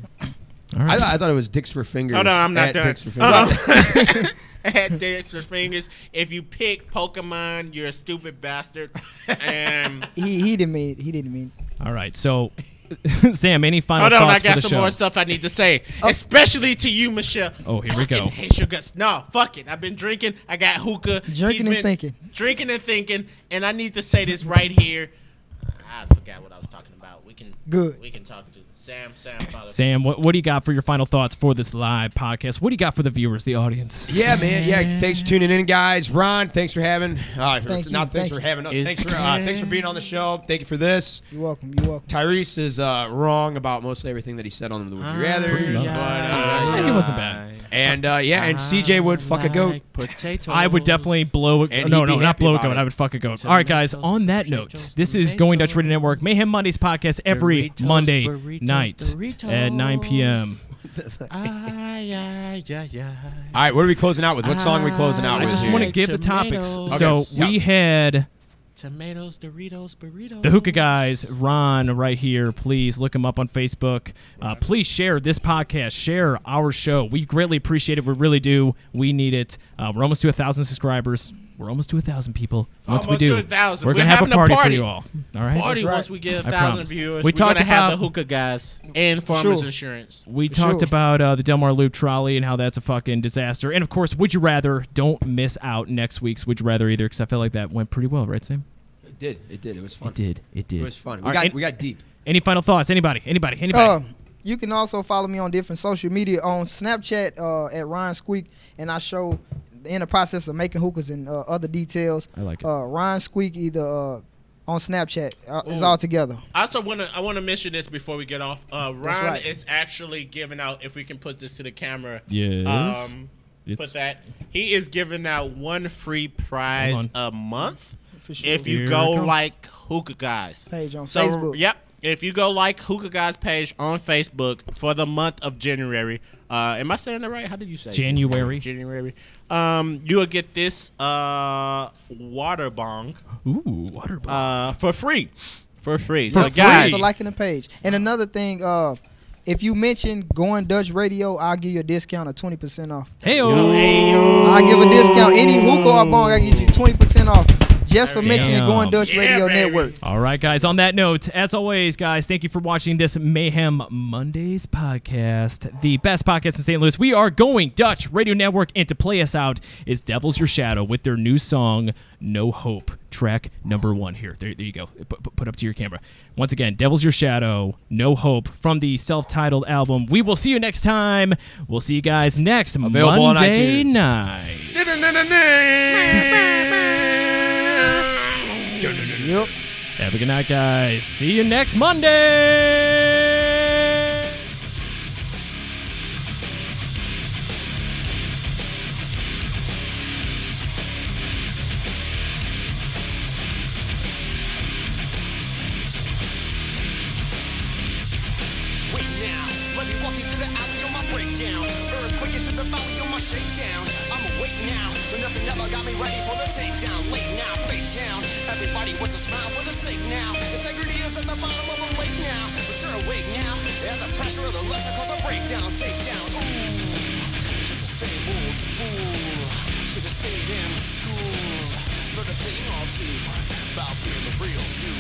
All right. I thought it was Dicks for Fingers. Oh, no, I'm not done. Dicks for Fingers. At Dicks for Fingers. If you pick Pokemon, you're a stupid bastard. And he didn't mean it. He didn't mean it. All right, so Sam, any final thoughts I got for the some show? more stuff I need to say, especially to you, Michelle. Oh, here we go. Hate your guts. No, fuck it. I've been drinking. I got hookah. Drinking and thinking. Drinking and thinking, and I need to say this right here. I forgot what I was talking about. We can talk to Sam. What do you got for your final thoughts for this live podcast? What do you got for the viewers, the audience? Yeah, man. Yeah, thanks for tuning in, guys. Ron, thanks for having. Thanks for having us. Thanks for being on the show. Thank you for this. You're welcome. Tyrese is wrong about mostly everything that he said on the Would You Rather. He wasn't bad. And and CJ would fuck a goat. I would definitely blow a goat. No, not blow a goat. I would fuck a goat. All right, guys. On that note, this is Going Dutch Radio Network Mayhem Mondays podcast every Monday night at 9 p.m. All right, what are we closing out with? What song are we closing out with? I just want to give the topics. So we had tomatoes, Doritos, burritos. The Hookah guys, Ron, right here. Please look him up on Facebook. Please share this podcast. Share our show. We greatly appreciate it. We really do. We need it. We're almost to 1,000 subscribers. We're almost to 1,000 people. Once we do, we're going to have a party for you all. All right? Once we get 1,000 viewers, we're going to have the Hookah guys and Farmers Insurance. We talked about the Delmar Loop trolley and how that's a fucking disaster. And, of course, Would You Rather. Don't miss out next week's Would You Rather either, because I felt like that went pretty well, right, Sam? It did. It was fun. It did. It was fun. We got deep. Any final thoughts? Anybody? You can also follow me on different social media on Snapchat at Ron Squeak, and I show in the process of making hookahs and other details. I like it. Ron Squeak either on Snapchat is all together. Also, I want to mention this before we get off. Ron is actually giving out, if we can put this to the camera. Yes. Put that. He is giving out one free prize a month if you Here go like Hookah Guys page on Facebook. Yep. If you go like Hookah Guys page on Facebook for the month of January, am I saying that right? How did you say January? January. You will get this water bong. Ooh, water bong. For free. So guys, for liking the page. And another thing, if you mention Going Dutch Radio, I'll give you a discount of 20% off. Hey-o. I'll give a discount. Any hookah or bong, I'll give you 20% off. Just for mentioning Going Dutch Radio Network. All right, guys. On that note, as always, guys, thank you for watching this Mayhem Mondays podcast, the best podcast in St. Louis. We are Going Dutch Radio Network, and to play us out is Devil's Your Shadow with their new song, No Hope, track number 1 here. There you go. Put up to your camera. Once again, Devil's Your Shadow, No Hope, from the self-titled album. We will see you next time. We'll see you guys next Monday night. Yep. Have a good night, guys. See you next Monday. Wait now, let me walk you through the alley on my breakdown. Earthquake through the valley on my shakedown. I'm awake now, but nothing ever got me ready for the takedown. Late now, fake town. Everybody wants to smile for the sake now. Integrity is at the bottom of a lake now, but you're awake now. Yeah, the pressure of the lesson cause a breakdown, takedown. Ooh, just the same old fool. Should've stayed in school. Learned a thing or two about being the real you.